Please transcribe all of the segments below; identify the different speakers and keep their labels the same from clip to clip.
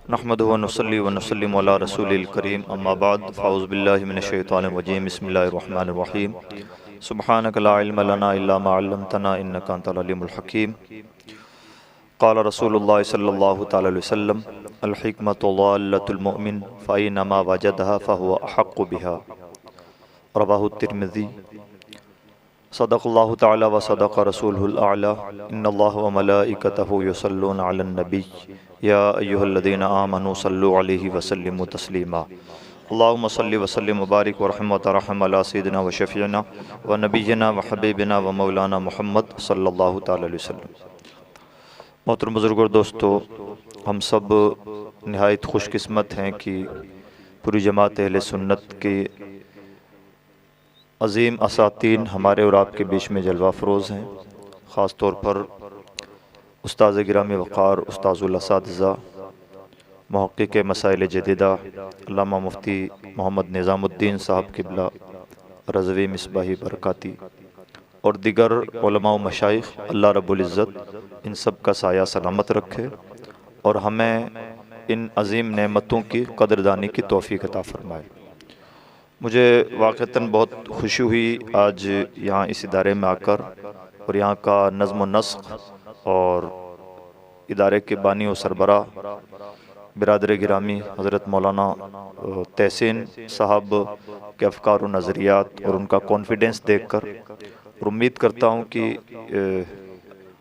Speaker 1: नहमदुहु व नुसल्ली व नुसल्लिमु अला रसूलिल करीम अम्मा बाद फ़अऊज़ु बिल्लाहि मिनश शैतानिर रजीम बिस्मिल्लाहिर रहमानिर रहीम सुब्हानका ला इल्मा लना इल्ला मा अल्लमतना इन्नका अंतल अलीमुल हकीम क़ाल रसूलुल्लाह सल्लल्लाहु तआला अलैहि वसल्लम अल हिकमतु ज़ाल्लतुल मुमिन फ़इन्नमा वजदहा फ़हुवा अहक्कु बिहा रवाहु तिर्मिज़ी सदक़ल्लाहु तआला व सदक़ रसूलुहुल आला इन्नल्लाह व मलाइकतहु युसल्लूना अलन नबी या अय्युहल्लज़ीना आमनू सल्लु अलैहि व सल्लिमू तस्लीमा अल्लाहुम्मा सल्लि व सल्लिम व बारिक व रहमत व रहम अला सय्यिदिना व शफ़ीना व नबिय्यिना व हबीबिना व मौलाना मुहम्मद सल्लल्लाहु तआला अलैहि वसल्लम। मोहतरम बुज़ुर्गों और दोस्तों, हम सब नहायत खुशकिस्मत हैं कि पूरी जमात अहले सुन्नत के अज़ीम असातीन हमारे और आपके बीच में जलवा फ़रोज़ हैं। ख़ास तौर पर उस्ताज़ गिरामी वक़ार उस्ताज़ुल असातिज़ा मुहक़्क़िक़ मसाइल जदीदा अल्लामा मुफ्ती मोहम्मद निज़ामुद्दीन साहब क़िबला रज़वी मिसबाही बरकाती और दिगर उलमा व मशाइख़ अल्लाह रब्बुल इज़्ज़त इन सब का साया सलामत रखे और हमें इन अज़ीम नेमतों की कदरदानी की तौफ़ीक़ अता फ़रमाए। मुझे वाक़तन बहुत खुशी हुई आज यहाँ इस इदारे में आकर और यहाँ का नज़्म व नस्ख़ और इदारे के बानी व सरबरा बिरादर गिरामी हज़रत मौलाना तहसीन साहब के अफ़कार व नज़रियात और उनका कॉन्फिडेंस देखकर और उम्मीद करता हूँ कि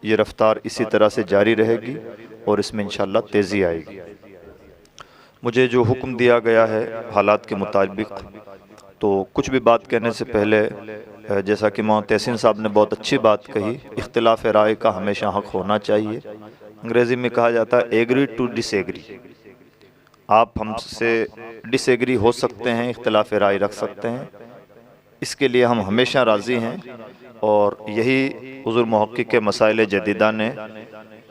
Speaker 1: ये रफ़्तार इसी तरह से जारी रहेगी और इसमें इंशाअल्लाह तेज़ी आएगी। मुझे जो हुक्म दिया गया है हालात के मुताबिक, तो कुछ भी बात कहने से पहले जैसा कि मौलाना तहसीन साहब ने बहुत अच्छी बात कही, इख्तिलाफ़ राय का हमेशा हक़ होना चाहिए। अंग्रेज़ी में कहा जाता है एग्री टू डिसएग्री। आप हमसे डिसएग्री हो सकते हैं, इख्तिलाफ़ राय रख सकते हैं, इसके लिए हम हमेशा राज़ी हैं और यही हुज़ूर मुहक़्क़िक़ मसाइल जदीदा ने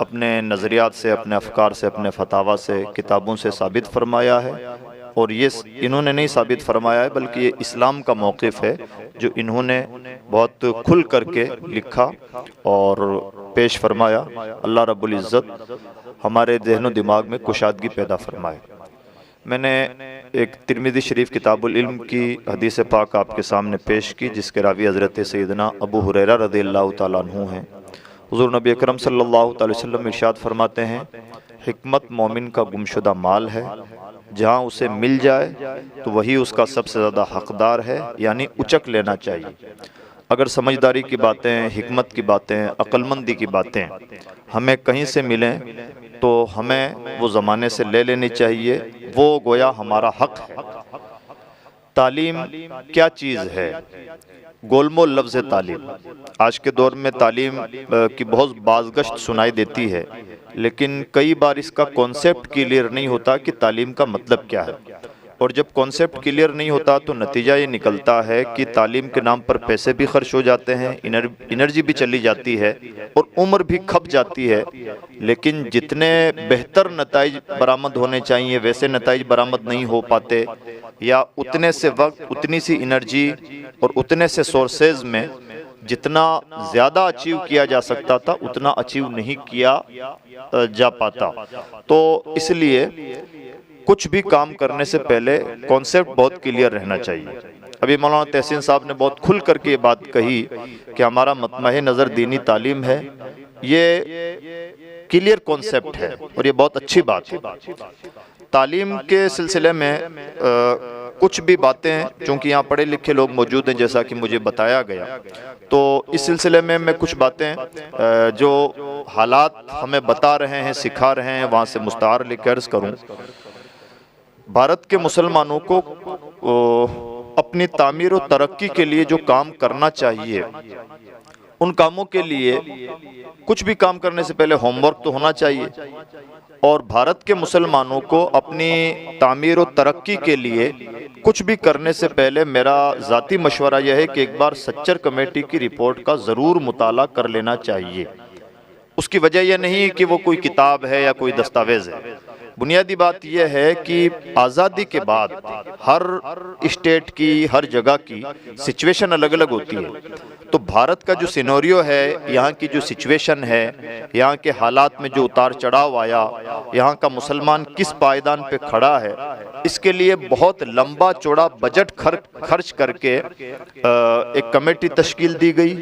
Speaker 1: अपने नज़रियात से, अपने अफ़कार से, अपने फतावा से, किताबों से साबित फरमाया है। और ये इन्होंने नहीं साबित फरमाया है बल्कि ये इस्लाम का मौक़िफ़ है जो इन्होंने बहुत खुल करके लिखा और पेश फरमाया। अल्लाह रब्बुल इज़्ज़त हमारे ज़हन व दिमाग में कुशादगी पैदा फरमाए। मैंने एक तिर्मिज़ी शरीफ किताबुल इल्म की हदीस पाक आपके सामने पेश की जिसके रावी हज़रत सैयदना अबू हुरैरा रज़ियल्लाहु तआला अन्हु हैं। हुज़ूर नबी अकरम सल्लल्लाहु अलैहि वसल्लम इरशाद फरमाते हैं, हिकमत मोमिन का गुमशुदा माल है, जहाँ उसे मिल जाए तो वही उसका सबसे ज़्यादा हक़दार है, यानी उचक लेना चाहिए। अगर समझदारी की बातें, हिकमत की बातें, अक्लमंदी की बातें हमें कहीं से मिलें तो हमें वो ज़माने से ले लेनी चाहिए, वो गोया हमारा हक़ है। तालीम क्या चीज़ है? गोलमोल लफ्ज़ तालीम। आज के दौर में तालीम की बहुत बाज़गश्त सुनाई देती है, लेकिन कई बार इसका कॉन्सेप्ट क्लियर नहीं होता कि तालीम का मतलब क्या है। और जब कॉन्सेप्ट क्लियर नहीं होता तो नतीजा ये निकलता है कि तालीम के नाम पर पैसे भी खर्च हो जाते हैं, एनर्जी भी चली जाती है और उम्र भी खप जाती है, लेकिन जितने बेहतर नताइज बरामद होने चाहिए वैसे नताइज बरामद नहीं हो पाते, या उतने से वक्त, उतनी सी एनर्जी और उतने से सोर्सेज में जितना ज़्यादा अचीव किया जा सकता था उतना अचीव नहीं किया जा पाता। तो इसलिए कुछ भी काम करने से पहले कॉन्सेप्ट बहुत क्लियर रहना चाहिए। अभी मौलाना तहसीन साहब ने बहुत खुल करके ये बात कही कि हमारा मतमहे नज़र दीनी तालीम है, ये क्लियर कॉन्सेप्ट है और ये बहुत अच्छी बात है। तालीम के सिलसिले में कुछ भी बातें, चूँकि यहाँ पढ़े लिखे लोग मौजूद हैं जैसा कि मुझे बताया गया, तो इस सिलसिले में मैं कुछ बातें जो हालात हमें बता रहे हैं, सिखा रहे हैं, वहाँ से मुस्तार लेकर अर्ज़ करूँ। भारत के मुसलमानों को अपनी तामीर और तरक्की के लिए जो काम करना चाहिए, उन कामों के लिए कुछ भी काम करने से पहले होमवर्क तो होना चाहिए। और भारत के मुसलमानों को अपनी तामीर और तरक्की के लिए कुछ भी करने से पहले मेरा ज़ाती मशवरा यह है कि एक बार सच्चर कमेटी की रिपोर्ट का ज़रूर मुताला कर लेना चाहिए। उसकी वजह यह नहीं है कि वो कोई किताब है या कोई दस्तावेज़ है। बुनियादी बात यह है कि आज़ादी के बाद हर स्टेट की, हर जगह की सिचुएशन अलग अलग होती है। तो तो भारत का जो सिनेरियो है, यहाँ की जो सिचुएशन है, यहाँ के हालात में जो उतार चढ़ाव आया, यहाँ का मुसलमान किस पायदान पे खड़ा है, इसके लिए बहुत लंबा चौड़ा बजट खर्च करके एक कमेटी तश्कील दी गई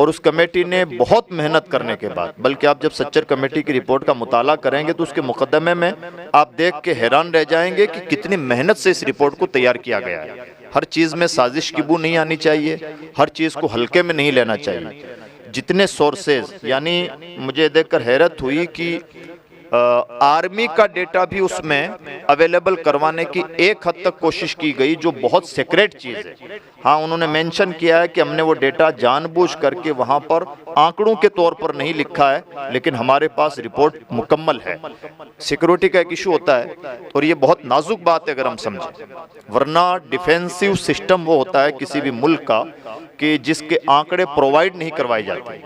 Speaker 1: और उस कमेटी ने बहुत मेहनत करने के बाद, बल्कि आप जब सच्चर कमेटी की रिपोर्ट का मुताला करेंगे तो उसके मुकदमे में आप देख के हैरान रह जाएंगे कि कितनी मेहनत से इस रिपोर्ट को तैयार किया गया है। हर चीज़ में साजिश की बू नहीं आनी चाहिए, हर चीज़ को हल्के में नहीं लेना चाहिए। जितने सोर्सेज, यानी मुझे देखकर हैरत हुई कि आर्मी का डेटा भी उसमें अवेलेबल करवाने की एक हद तक कोशिश की गई, जो बहुत सीक्रेट चीज़ है। हाँ, उन्होंने मेंशन किया है कि हमने वो डेटा जानबूझ करके वहाँ पर आंकड़ों के तौर पर नहीं लिखा है, लेकिन हमारे पास रिपोर्ट मुकम्मल है। सिक्योरिटी का एक इशू होता है और ये बहुत नाजुक बात है अगर हम समझें, वरना डिफेंसिव सिस्टम वो होता है किसी भी मुल्क का कि जिसके आंकड़े प्रोवाइड नहीं करवाए जाते,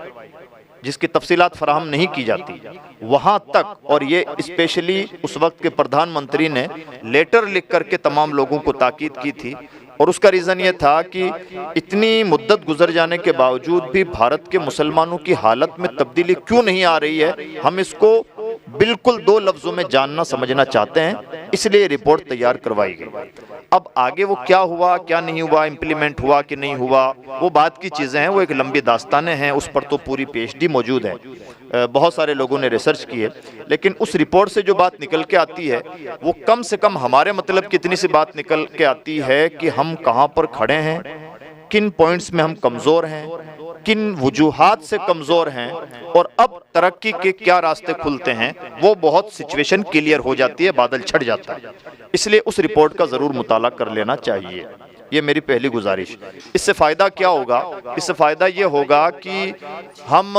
Speaker 1: जिसकी तफसीलात फराहम नहीं की जाती, वहाँ तक। और ये स्पेशली उस वक्त के प्रधानमंत्री ने लेटर लिख करके तमाम लोगों को ताकीद की थी और उसका रीज़न ये था कि इतनी मुद्दत गुजर जाने के बावजूद भी भारत के मुसलमानों की हालत में तब्दीली क्यों नहीं आ रही है, हम इसको बिल्कुल 2 लफ्ज़ों में जानना समझना चाहते हैं, इसलिए रिपोर्ट तैयार करवाई गई। अब आगे वो क्या हुआ क्या नहीं हुआ, इम्प्लीमेंट हुआ कि नहीं हुआ, वो बात की चीज़ें हैं, वो एक लंबी दास्तानें हैं, उस पर तो पूरी PhD मौजूद है, बहुत सारे लोगों ने रिसर्च की है। लेकिन उस रिपोर्ट से जो बात निकल के आती है वो कम से कम हमारे मतलब कितनी सी बात निकल के आती है कि हम कहाँ पर खड़े हैं, किन पॉइंट्स में हम कमज़ोर हैं, किन वजूहात से कमज़ोर हैं और अब तरक्की के क्या रास्ते खुलते हैं, वो बहुत सिचुएशन क्लियर हो जाती है, बादल छट जाता है। इसलिए उस रिपोर्ट का ज़रूर मुताला कर लेना चाहिए, ये मेरी पहली गुजारिश। इससे फ़ायदा क्या होगा? इससे फ़ायदा ये होगा कि हम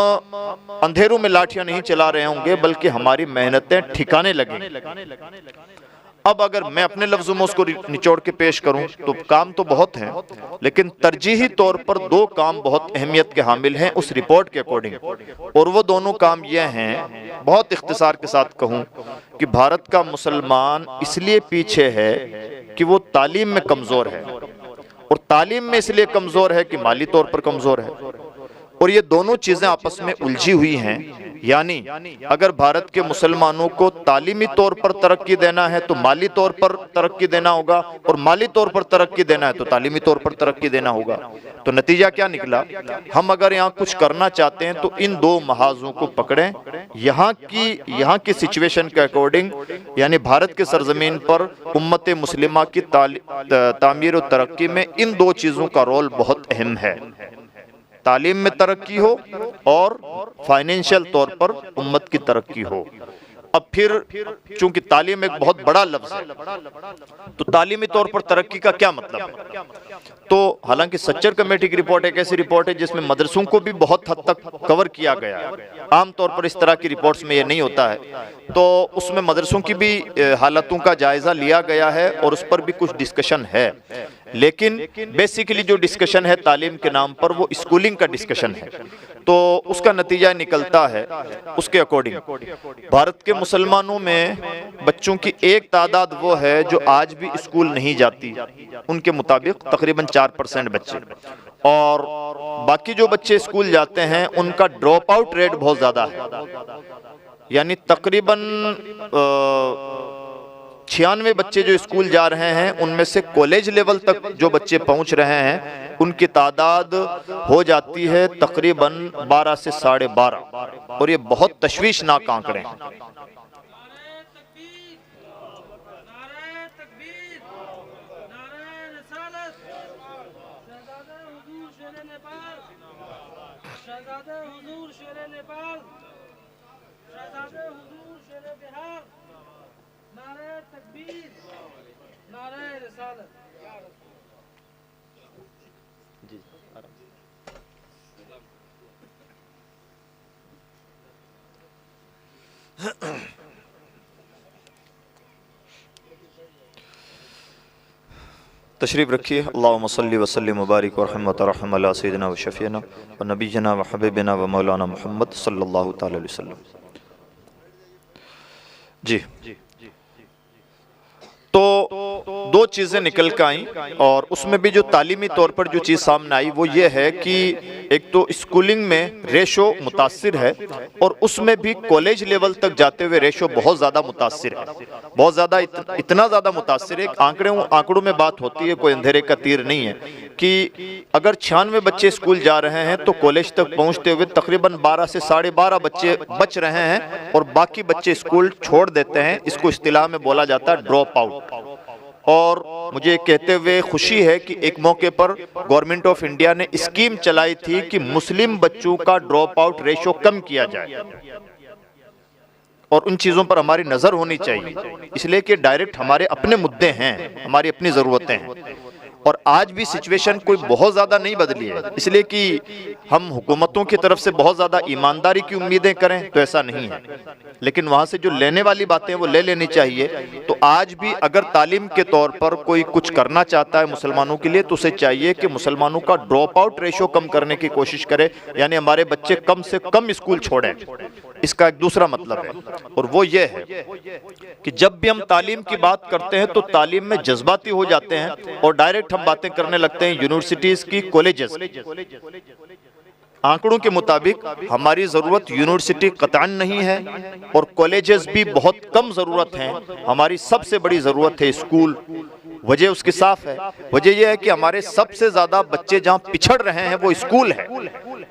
Speaker 1: अंधेरों में लाठियां नहीं चला रहे होंगे, बल्कि हमारी मेहनतें ठिकाने लगेंगी। अब अगर मैं अपने लफ्ज़ों में उसको निचोड़ के पेश करूं तो काम तो बहुत हैं, लेकिन तरजीही तौर पर 2 काम बहुत अहमियत के हामिल हैं उस रिपोर्ट के अकॉर्डिंग, और वो दोनों काम ये हैं, बहुत इख्तिसार के साथ कहूं कि भारत का मुसलमान इसलिए पीछे है कि वो तालीम में कमज़ोर है, और तालीम में इसलिए कमज़ोर है कि माली तौर पर कमज़ोर है, और ये दोनों चीज़ें आपस में उलझी हुई हैं। यानी अगर भारत के मुसलमानों को तालीमी तौर पर तरक्की देना है तो माली तौर पर तरक्की देना होगा, और माली तौर पर तरक्की देना है तो तालीमी तौर पर तरक्की देना होगा। तो नतीजा क्या निकला? हम अगर यहाँ कुछ करना चाहते हैं तो इन 2 महाजों को पकड़ें, यहाँ की सिचुएशन के अकॉर्डिंग, यानी भारत के सरजमीन पर उम्मत मुस्लिमा की तामीर और तरक्की में इन 2 चीज़ों का रोल बहुत अहम है। तालीम में तरक्की हो और फाइनेंशियल तौर पर उम्मत की तरक्की हो। अब फिर चूंकि तालीम एक बहुत बड़ा लफ्ज़ है, तो तालीमी तौर पर तरक्की का क्या मतलब है? तो हालांकि सच्चर कमेटी की रिपोर्ट एक ऐसी रिपोर्ट है जिसमें मदरसों को भी बहुत हद तक कवर किया गया है। आमतौर पर इस तरह की रिपोर्ट्स में ये नहीं होता है, तो उसमें मदरसों की भी हालतों का जायज़ा लिया गया है और उस पर भी कुछ डिस्कशन है। लेकिन बेसिकली जो डिस्कशन है तालीम के नाम पर, वो स्कूलिंग का डिस्कशन है। तो उसका नतीजा निकलता है उसके अकॉर्डिंग भारत के मुसलमानों में बच्चों की एक तादाद वो है जो आज भी स्कूल नहीं जाती, उनके मुताबिक तकरीबन 4% बच्चे, और बाकी जो बच्चे स्कूल जाते हैं उनका ड्रॉप आउट रेट बहुत ज़्यादा है। यानी तकरीबन 96 बच्चे जो स्कूल जा रहे हैं, उनमें से कॉलेज लेवल तक जो बच्चे पहुंच रहे हैं उनकी तादाद हो जाती है तकरीबन 12 से 12.5, और ये बहुत तशवीशनाक आंकड़े हैं। तशरीफ़ रखिए। अल्लाहुम्मा सल्ली व सल्लिम व बारिक व रहमत रहम अला सय्यिदिना व शफ़ीना व नबीना व हबीबिना व मौलाना मुहम्मद सल्लल्लाहु तआला अलैहि वसल्लम। जी, तो 2 चीज़ें निकल कर आई और उसमें भी जो तालीमी तौर पर जो चीज़ सामने आई वो ये है कि एक तो स्कूलिंग में रेशो मुतासिर है और उसमें भी कॉलेज लेवल तक जाते हुए रेशो बहुत ज़्यादा मुतासिर है, बहुत ज़्यादा, इतना ज़्यादा मुतासिर है। आंकड़ों में बात होती है, कोई अंधेरे का तीर नहीं है कि अगर 96 बच्चे स्कूल जा रहे हैं तो कॉलेज तक पहुंचते हुए तकरीबन 12 से 12.5 बच्चे बच रहे हैं और बाकी बच्चे स्कूल छोड़ देते हैं। इसको इस्तिलाह में बोला जाता है ड्रॉप आउट। और मुझे कहते हुए खुशी है कि एक मौके पर गवर्नमेंट ऑफ इंडिया ने स्कीम चलाई थी कि मुस्लिम बच्चों का ड्रॉप आउट रेशो कम किया जाए और उन चीज़ों पर हमारी नज़र होनी चाहिए, इसलिए कि डायरेक्ट हमारे अपने मुद्दे हैं, हमारी अपनी ज़रूरतें हैं। और आज भी सिचुएशन कोई बहुत ज़्यादा नहीं बदली है, इसलिए कि हम हुकूमतों की तरफ से बहुत ज़्यादा ईमानदारी की उम्मीदें करें तो ऐसा नहीं है, लेकिन वहाँ से जो लेने वाली बातें वो ले लेनी चाहिए। तो आज भी अगर तालीम के तौर पर कोई कुछ करना चाहता है मुसलमानों के लिए तो उसे चाहिए कि मुसलमानों का ड्रॉप आउट रेशो कम करने की कोशिश करे, यानी हमारे बच्चे कम से कम स्कूल छोड़ें। इसका एक दूसरा मतलब है और वो ये है कि जब भी हम तालीम की बात करते हैं तो तालीम में जज्बाती हो जाते हैं और डायरेक्ट हम बातें करने लगते हैं यूनिवर्सिटीज की, कॉलेजेस। आंकड़ों के मुताबिक हमारी जरूरत यूनिवर्सिटी कतई नहीं है और कॉलेजेस भी बहुत कम जरूरत है। हमारी सबसे बड़ी जरूरत है स्कूल। वजह उसकी साफ है, वजह यह है कि हमारे सबसे ज्यादा बच्चे जहां पिछड़ रहे हैं वो स्कूल है।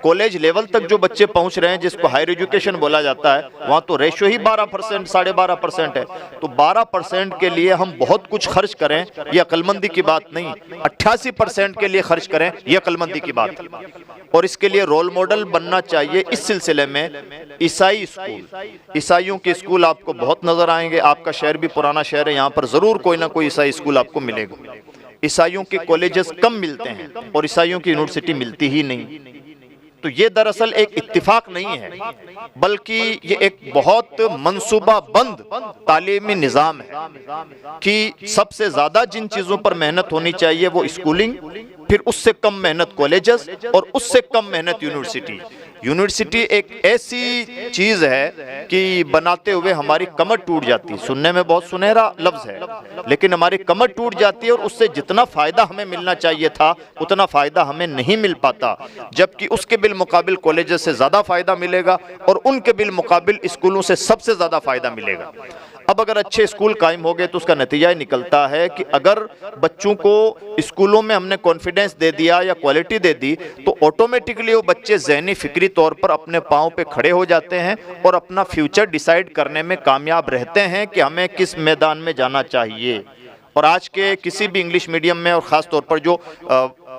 Speaker 1: कॉलेज लेवल तक जो बच्चे पहुंच रहे हैं जिसको हायर एजुकेशन बोला जाता है, वहां तो रेशो ही 12%, 12.5% है। तो 12% के लिए हम बहुत कुछ खर्च करें ये अक्लमंदी की बात नहीं, 88% के लिए खर्च करें ये अक्लमंदी की बात है। और इसके लिए रोल मॉडल बनना चाहिए। इस सिलसिले में ईसाई स्कूल, ईसाइयों के स्कूल आपको बहुत नजर आएंगे। आपका शहर भी पुराना शहर है, यहाँ पर जरूर कोई ना कोई ईसाई स्कूल आपको मिलेगा। ईसाइयों के कॉलेजेस कम मिलते हैं और ईसाइयों की यूनिवर्सिटी मिलती ही नहीं। तो ये दरअसल एक इत्तिफाक नहीं है, बल्कि ये एक बहुत मंसूबा बंद तालीमी निज़ाम है कि सबसे ज्यादा जिन चीजों पर मेहनत होनी चाहिए वो स्कूलिंग, फिर उससे कम मेहनत कॉलेजेस और उससे कम मेहनत यूनिवर्सिटी। यूनिवर्सिटी एक ऐसी चीज है कि बनाते हुए हमारी कमर टूट जाती है। सुनने में बहुत सुनहरा लफ्ज है, लेकिन हमारी कमर टूट जाती है और उससे जितना फायदा हमें मिलना चाहिए था उतना फायदा हमें नहीं मिल पाता, जबकि उसके बिल मुकाबिल कॉलेजेस से ज्यादा फायदा मिलेगा और उनके बिल मुकाबिल स्कूलों से सबसे ज्यादा फायदा मिलेगा। अब अगर अच्छे स्कूल कायम हो गए तो उसका नतीजा निकलता है कि अगर बच्चों को स्कूलों में हमने कॉन्फिडेंस दे दिया या क्वालिटी दे दी तो ऑटोमेटिकली वो बच्चे ज़हनी फिक्री तौर पर अपने पाँव पे खड़े हो जाते हैं और अपना फ्यूचर डिसाइड करने में कामयाब रहते हैं कि हमें किस मैदान में जाना चाहिए। और आज के किसी भी इंग्लिश मीडियम में और ख़ास तौर पर जो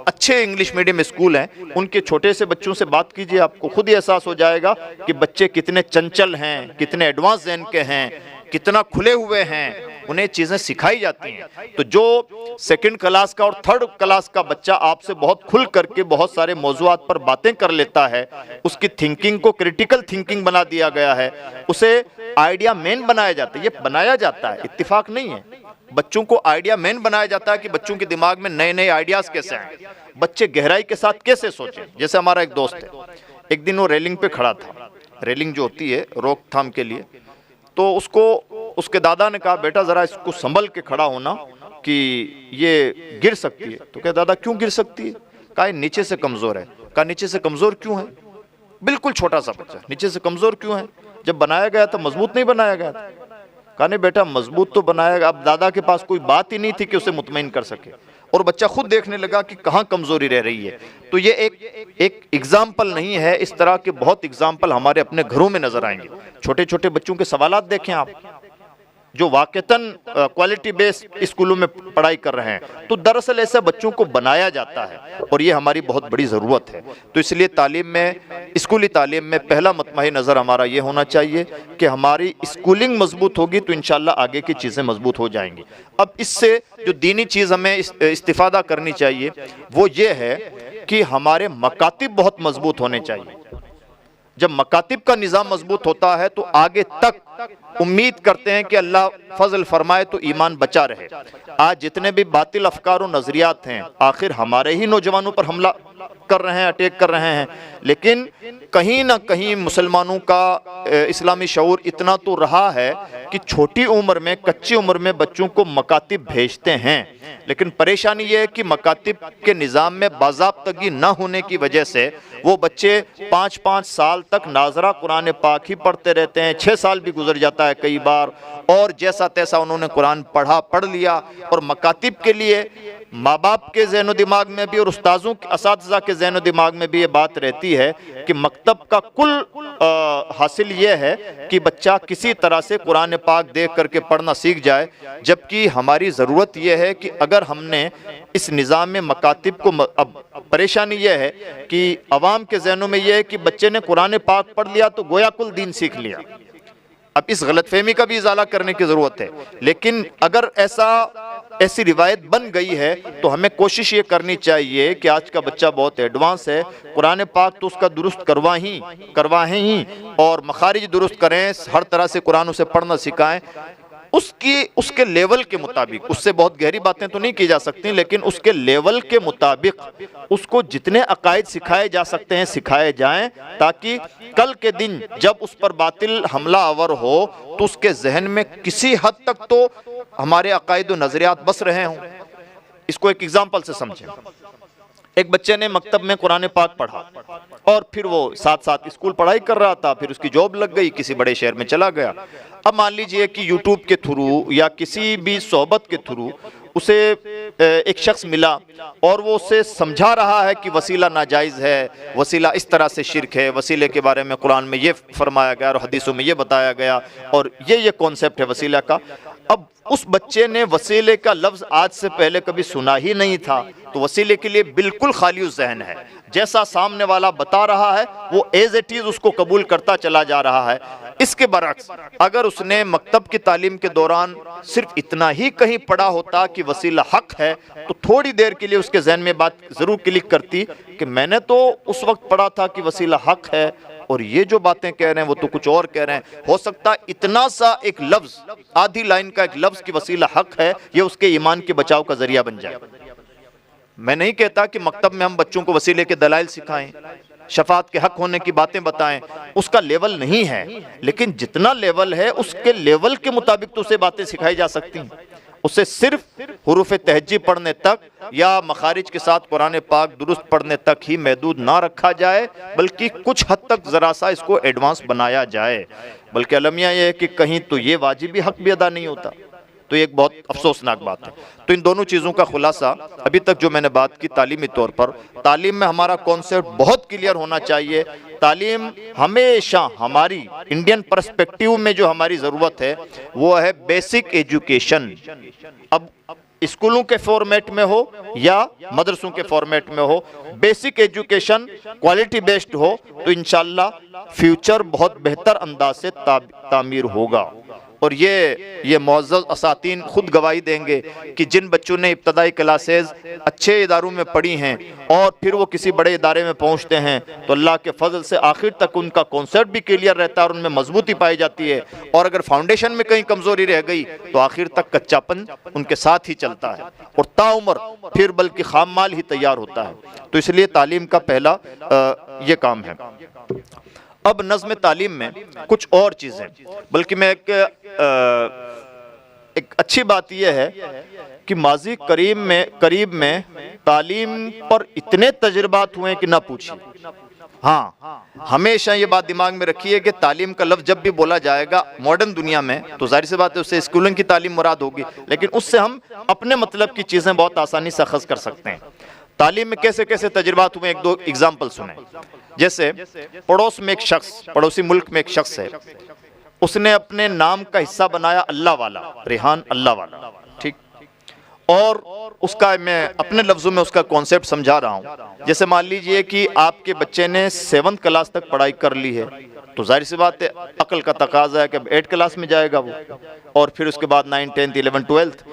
Speaker 1: अच्छे इंग्लिश मीडियम स्कूल हैं उनके छोटे से बच्चों से बात कीजिए, आपको खुद ही एहसास हो जाएगा कि बच्चे कितने चंचल हैं, कितने एडवांस ज़हन के हैं, कितना खुले हुए हैं, उन्हें चीज़ें सिखाई जाती हैं। तो जो सेकंड क्लास का और थर्ड क्लास का बच्चा आपसे बहुत खुल करके बहुत सारे मौज़ूआत पर बातें कर लेता है, उसकी थिंकिंग को क्रिटिकल थिंकिंग बना दिया गया है, उसे आइडिया मैन बनाया जाता है। ये बनाया जाता है, इत्तिफाक नहीं है। बच्चों को आइडिया मैन बनाया जाता है कि बच्चों के दिमाग में नए नए आइडियाज़ कैसे आए, बच्चे गहराई के साथ कैसे सोचें। जैसे हमारा एक दोस्त है, एक दिन वो रेलिंग पे खड़ा था, रेलिंग जो होती है रोकथाम के लिए, तो उसको उसके दादा ने कहा बेटा ज़रा इसको संभल के खड़ा होना कि ये गिर सकती है। तो क्या दादा क्यों गिर सकती है? कहा नीचे से कमज़ोर है। कहा नीचे से कमज़ोर क्यों है? बिल्कुल छोटा सा बच्चा, नीचे से कमज़ोर क्यों है? जब बनाया गया था मजबूत नहीं बनाया गया था। कहा नहीं बेटा मजबूत तो बनाया गया। अब दादा के पास कोई बात ही नहीं थी कि उसे मुतमईन कर सके और बच्चा खुद देखने लगा कि कहाँ कमज़ोरी रह रही है। तो ये एक एग्जाम्पल नहीं है, इस तरह के बहुत एग्जाम्पल हमारे अपने घरों में नजर आएंगे। छोटे छोटे बच्चों के सवालात देखें आप, जो वाकईतन क्वालिटी बेस्ड स्कूलों में पढ़ाई कर रहे हैं, तो दरअसल ऐसे बच्चों को बनाया जाता है और ये हमारी बहुत बड़ी ज़रूरत है। तो इसलिए तालीम में, स्कूली तालीम में पहला मतमही नज़र हमारा ये होना चाहिए कि हमारी स्कूलिंग मजबूत होगी तो इंशाल्लाह आगे की चीज़ें मजबूत हो जाएंगी। अब इससे जो दीनी चीज़ हमें इस्तिफादा करनी चाहिए वो ये है कि हमारे मकातिब बहुत मजबूत होने चाहिए। जब मकातिब का निज़ाम मजबूत होता है तो आगे तक उम्मीद करते हैं कि अल्लाह फजल फरमाए तो ईमान बचा रहे। आज जितने भी बातिल अफकार और नजरियात हैं, आखिर हमारे ही नौजवानों पर हमला कर रहे हैं, अटैक कर रहे हैं, लेकिन कहीं ना कहीं मुसलमानों का इस्लामी शऊर इतना तो रहा है कि छोटी उम्र में, कच्ची उम्र में बच्चों को मकातिब भेजते हैं। लेकिन परेशानी ये है कि मकातिब के निज़ाम में बाज़ाब्तगी न होने की वजह से वो बच्चे 5-5 साल तक नाजरा कुरान पाक ही पढ़ते रहते हैं। 6 साल भी गुजर जाता है कई बार, और जैसा तैसा उन्होंने कुरान पढ़ लिया। और मकातिब के लिए माँ बाप के ज़हन दिमाग में भी और उस्ताज़ों असातिज़ा के ज़हन दिमाग में भी ये बात रहती है कि मकतब का कुल हासिल ये है कि बच्चा किसी तरह से कुरान पाक देख करके पढ़ना सीख जाए। जबकि हमारी ज़रूरत यह है कि अगर हमने इस निज़ाम में मकातिब को, अब परेशानी यह है कि अवाम के ज़हनों में यह है कि बच्चे ने कुरान पाक पढ़ लिया तो गोया कुल दीन सीख लिया। अब इस गलतफहमी का भी इजाला करने की ज़रूरत है। लेकिन अगर ऐसी रिवायत बन गई है तो हमें कोशिश ये करनी चाहिए कि आज का बच्चा बहुत एडवांस है, कुरान पाक तो उसका दुरुस्त करवाएं ही, और मखारिज दुरुस्त करें, हर तरह से कुरान उसे पढ़ना सिखाएं। उसके लेवल के मुताबिक, उससे बहुत गहरी बातें तो नहीं की जा सकती, लेकिन उसके लेवल के मुताबिक उसको जितने अकायद सिखाए जा सकते हैं सिखाए जाएं, ताकि कल के दिन जब उस पर बातिल हमला आवर हो तो उसके जहन में किसी हद तक तो हमारे अकायद और नजरियात बस रहे हों। इसको एक एग्जाम्पल से समझें। एक बच्चे ने मकतब में कुरान पाक पढ़ा और फिर वो साथ साथ स्कूल पढ़ाई कर रहा था, फिर उसकी जॉब लग गई, किसी बड़े शहर में चला गया। अब मान लीजिए कि यूट्यूब के थ्रू या किसी भी सोहबत के थ्रू उसे एक शख्स मिला और वो उसे समझा रहा है कि वसीला नाजायज़ है, वसीला इस तरह से शिरक है, वसीले के बारे में कुरान में ये फरमाया गया और हदीसों में ये बताया गया और ये कॉन्सेप्ट है वसीला का। अब उस बच्चे ने वसीले का लफ्ज़ आज से पहले कभी सुना ही नहीं था, तो वसीले के लिए बिल्कुल खाली ज़हन है। जैसा सामने वाला बता रहा है वो एज इट इज़ उसको कबूल करता चला जा रहा है। इसके बरक्स अगर उसने मकतब की तालीम के दौरान सिर्फ इतना ही कहीं पढ़ा होता कि वसीला हक है, तो थोड़ी देर के लिए उसके जहन में बात ज़रूर क्लिक करती कि मैंने तो उस वक्त पढ़ा था कि वसीला हक है और ये जो बातें कह रहे हैं वो तो कुछ और कह रहे हैं। हो सकता है इतना सा एक लफ्ज़, आधी लाइन का एक लफ्ज़ कि वसीला हक है, ये उसके ईमान के बचाव का जरिया बन जाए। मैं नहीं कहता कि मकतब में हम बच्चों को वसीले के दलाइल सिखाएं, शफात के हक होने की बातें बताएं, उसका लेवल नहीं है, लेकिन जितना लेवल है उसके लेवल के मुताबिक तो उसे बातें सिखाई जा सकती हैं। उसे सिर्फ हुरूफ तहज्जी पढ़ने तक या मखारिज के साथ कुरान पाक दुरुस्त पढ़ने तक ही महदूद ना रखा जाए, बल्कि कुछ हद तक ज़रा सा इसको एडवांस बनाया जाए। बल्कि अलमिया ये है कि कहीं तो ये वाजिबी हक भी अदा नहीं होता, तो एक बहुत अफसोसनाक बात है। तो इन दोनों चीज़ों का खुलासा अभी तक जो मैंने बात की, तालीमी तौर पर तालीम में हमारा कॉन्सेप्ट बहुत क्लियर होना चाहिए। तालीम हमेशा हमारी इंडियन पर्सपेक्टिव में जो हमारी ज़रूरत है वो है बेसिक एजुकेशन। अब स्कूलों के फॉर्मेट में हो या मदरसों के फॉर्मेट में हो, बेसिक एजुकेशन क्वालिटी बेस्ड हो तो इंशाल्लाह फ्यूचर बहुत बेहतर अंदाज से तामीर होगा। और ये मुअज़्ज़ज़ असातीन खुद गवाही देंगे कि जिन बच्चों ने इब्तदाई क्लासेस अच्छे इदारों में पढ़ी हैं और फिर वो किसी बड़े इदारे में पहुंचते हैं तो अल्लाह के फजल से आखिर तक उनका कॉन्सेप्ट भी क्लियर रहता है और उनमें मजबूती पाई जाती है। और अगर फाउंडेशन में कहीं कमज़ोरी रह गई तो आखिर तक कच्चापन उनके साथ ही चलता है और ताउम्र फिर बल्कि खाम माल ही तैयार होता है। तो इसलिए तालीम का पहला ये काम है। अब नज़्म तालीम में कुछ और चीज़ें, बल्कि मैं एक अच्छी बात यह है कि माजी करीब में तालीम पर इतने तजुर्बात हुए कि ना पूछिए। हाँ, हमेशा ये बात दिमाग में रखिए कि तालीम का लफ्ज़ जब भी बोला जाएगा मॉडर्न दुनिया में तो जाहिर सी बात है उससे स्कूलों की तालीम मुराद होगी, लेकिन उससे हम अपने मतलब की चीज़ें बहुत आसानी से अखज़ कर सकते हैं। तालीम में कैसे कैसे तजुर्बात हुए, एक दो एग्जाम्पल सुने। जैसे पड़ोस में एक शख्स, पड़ोसी मुल्क में एक शख्स है, उसने अपने नाम का हिस्सा बनाया अल्लाह वाला, रेहान अल्लाह वाला, ठीक। और उसका मैं अपने लफ्ज़ों में उसका कॉन्सेप्ट समझा रहा हूँ। जैसे मान लीजिए कि आपके बच्चे ने 7th क्लास तक पढ़ाई कर ली है, तो जाहिर सी बात है अक्ल का तकाजा है कि अब 8th क्लास में जाएगा वो, और फिर उसके बाद 9th 10th 11th 12th।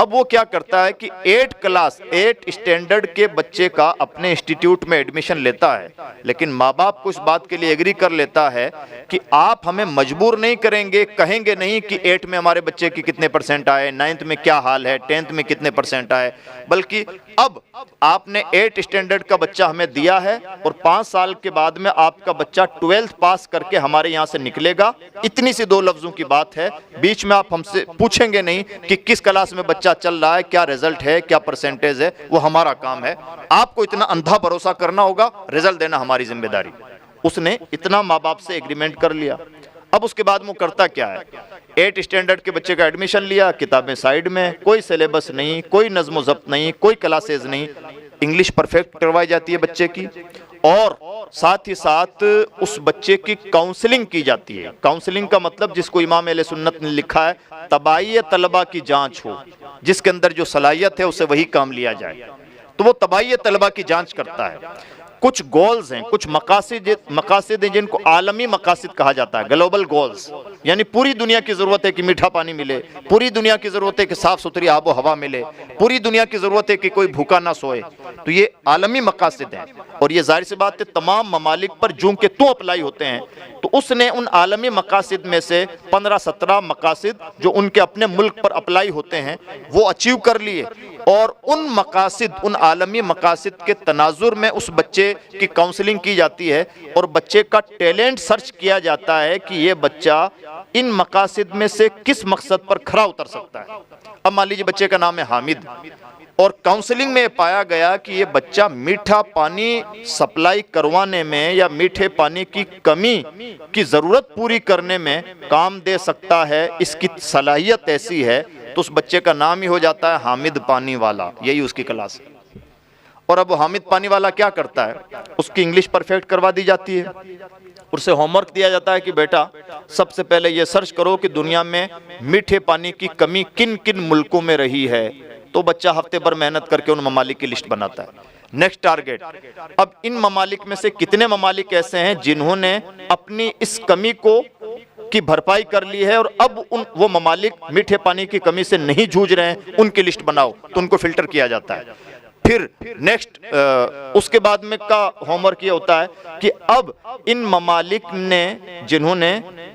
Speaker 1: अब वो क्या करता है कि 8 स्टैंडर्ड के बच्चे का अपने इंस्टीट्यूट में एडमिशन लेता है, लेकिन माँ बाप को इस बात के लिए एग्री कर लेता है कि आप हमें मजबूर नहीं करेंगे, कहेंगे नहीं कि 8 में हमारे बच्चे की कितने परसेंट आए, 9th में क्या हाल है, 10th में कितने परसेंट आए, बल्कि अब आपने 8 स्टैंडर्ड का बच्चा हमें दिया है और 5 साल के बाद में आपका बच्चा 12th पास करके हमारे यहाँ से निकलेगा। इतनी सी 2 लफ्जों की बात है, बीच में आप हमसे पूछेंगे नहीं कि किस क्लास में बच्चा चल रहा है, क्या रिजल्ट है, क्या परसेंटेज है, वो हमारा काम है। आपको इतना अंधा भरोसा करना होगा, रिजल्ट देना हमारी जिम्मेदारी। उसने इतना माँ बाप से एग्रीमेंट कर लिया। अब उसके बाद वो करता क्या है, 8 स्टैंडर्ड के बच्चे का एडमिशन लिया, किताबें साइड में, कोई सिलेबस नहीं, कोई नज्म ज़ब्त नहीं, कोई क्लासेज नहीं, इंग्लिश परफेक्ट करवाई जाती है बच्चे की, और साथ ही साथ उस बच्चे की काउंसलिंग की जाती है। काउंसलिंग का मतलब, जिसको इमाम अहले सुन्नत ने लिखा है, तबाई तलबा की जांच हो, जिसके अंदर जो सलाहियत है उसे वही काम लिया जाए। तो वो तबाई तलबा की जांच करता है। कुछ गोल्स हैं, कुछ मकासिद हैं जिनको आलमी मकासिद कहा जाता है, ग्लोबल गोल्स, यानी पूरी दुनिया की ज़रूरत है कि मीठा पानी मिले, पूरी दुनिया की ज़रूरत है कि साफ़ सुथरी आबो हवा मिले, पूरी दुनिया की ज़रूरत है कि कोई भूखा ना सोए। तो ये आलमी मकासिद हैं और ये जाहिर सी बात है तमाम ममालिक पर जूं के तू अप्लाई होते हैं। तो उसने उन आलमी मकासिद में से 15-17 मकासिद जो उनके अपने मुल्क पर अप्लाई होते हैं वो अचीव कर लिए, और उन मकासिद, उन आलमी मकासिद के तनाजुर में उस बच्चे की काउंसलिंग की जाती है और बच्चे का टैलेंट सर्च किया जाता है कि ये बच्चा इन मकासिद में से किस मकसद पर खरा उतर सकता है। अब मान लीजिए बच्चे का नाम है हामिद, और काउंसलिंग में पाया गया कि ये बच्चा मीठा पानी सप्लाई करवाने में या मीठे पानी की कमी की ज़रूरत पूरी करने में काम दे सकता है, इसकी सलाहियत ऐसी है, तो उस बच्चे का नाम ही हो जाता है हामिद पानी वाला, यही उसकी क्लास है। और अब वो हामिद पानी वाला क्या करता है, उसकी इंग्लिश परफेक्ट करवा दी जाती है, उसे होमवर्क दिया जाता है कि बेटा सबसे पहले ये सर्च करो कि दुनिया में मीठे पानी की कमी किन किन मुल्कों में रही है। तो बच्चा हफ्ते भर मेहनत करके उन ममालिक की लिस्ट बनाता है। नेक्स्ट टारगेट, अब इन ममालिक में से कितने ममालिक ऐसे हैं जिन्होंने अपनी इस कमी को की भरपाई कर ली है और अब वो ममालिक मीठे पानी की कमी से नहीं जूझ रहे हैं, उनकी लिस्ट बनाओ। तो उनको फिल्टर किया जाता है। फिर नेक्स्ट उसके बाद में का होमवर्क ये होता है कि अब इन ममालिक ने जिन्होंने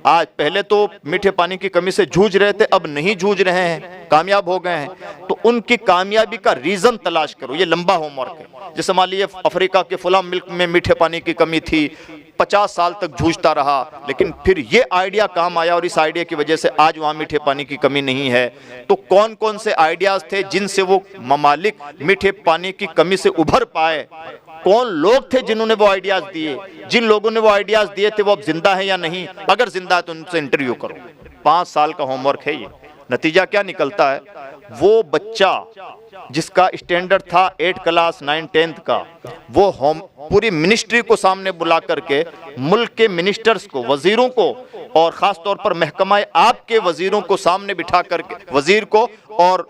Speaker 1: आज पहले तो मीठे पानी की कमी से जूझ रहे थे, अब नहीं जूझ रहे हैं, कामयाब हो गए हैं, तो उनकी कामयाबी का रीजन तलाश करो। ये लंबा होमवर्क है। जैसे मान लीजिए अफ्रीका के फला मुल्क में मीठे पानी की कमी थी, 50 साल तक जूझता रहा, लेकिन फिर ये आइडिया काम आया और इस आइडिया की वजह से आज वहाँ मीठे पानी की कमी नहीं है। तो कौन कौन से आइडियाज थे जिनसे वो ममालिक मीठे पानी की कमी से उभर पाए, कौन लोग थे जिन्होंने वो आइडियाज दिए, जिन लोगों ने वो आइडियाज दिए थे वो अब जिंदा है या नहीं, अगर जिंदा है तो उनसे इंटरव्यू करो। 5 साल का होमवर्क है ये। नतीजा क्या निकलता है, वो बच्चा जिसका स्टैंडर्ड था 8 क्लास 9 10th का, वो पूरी मिनिस्ट्री को सामने बुला करके मुल्क के मिनिस्टर्स को, वजीरों को, और ख़ास तौर पर महकमा आपके वजीरों को सामने बिठा करके, वजीर को और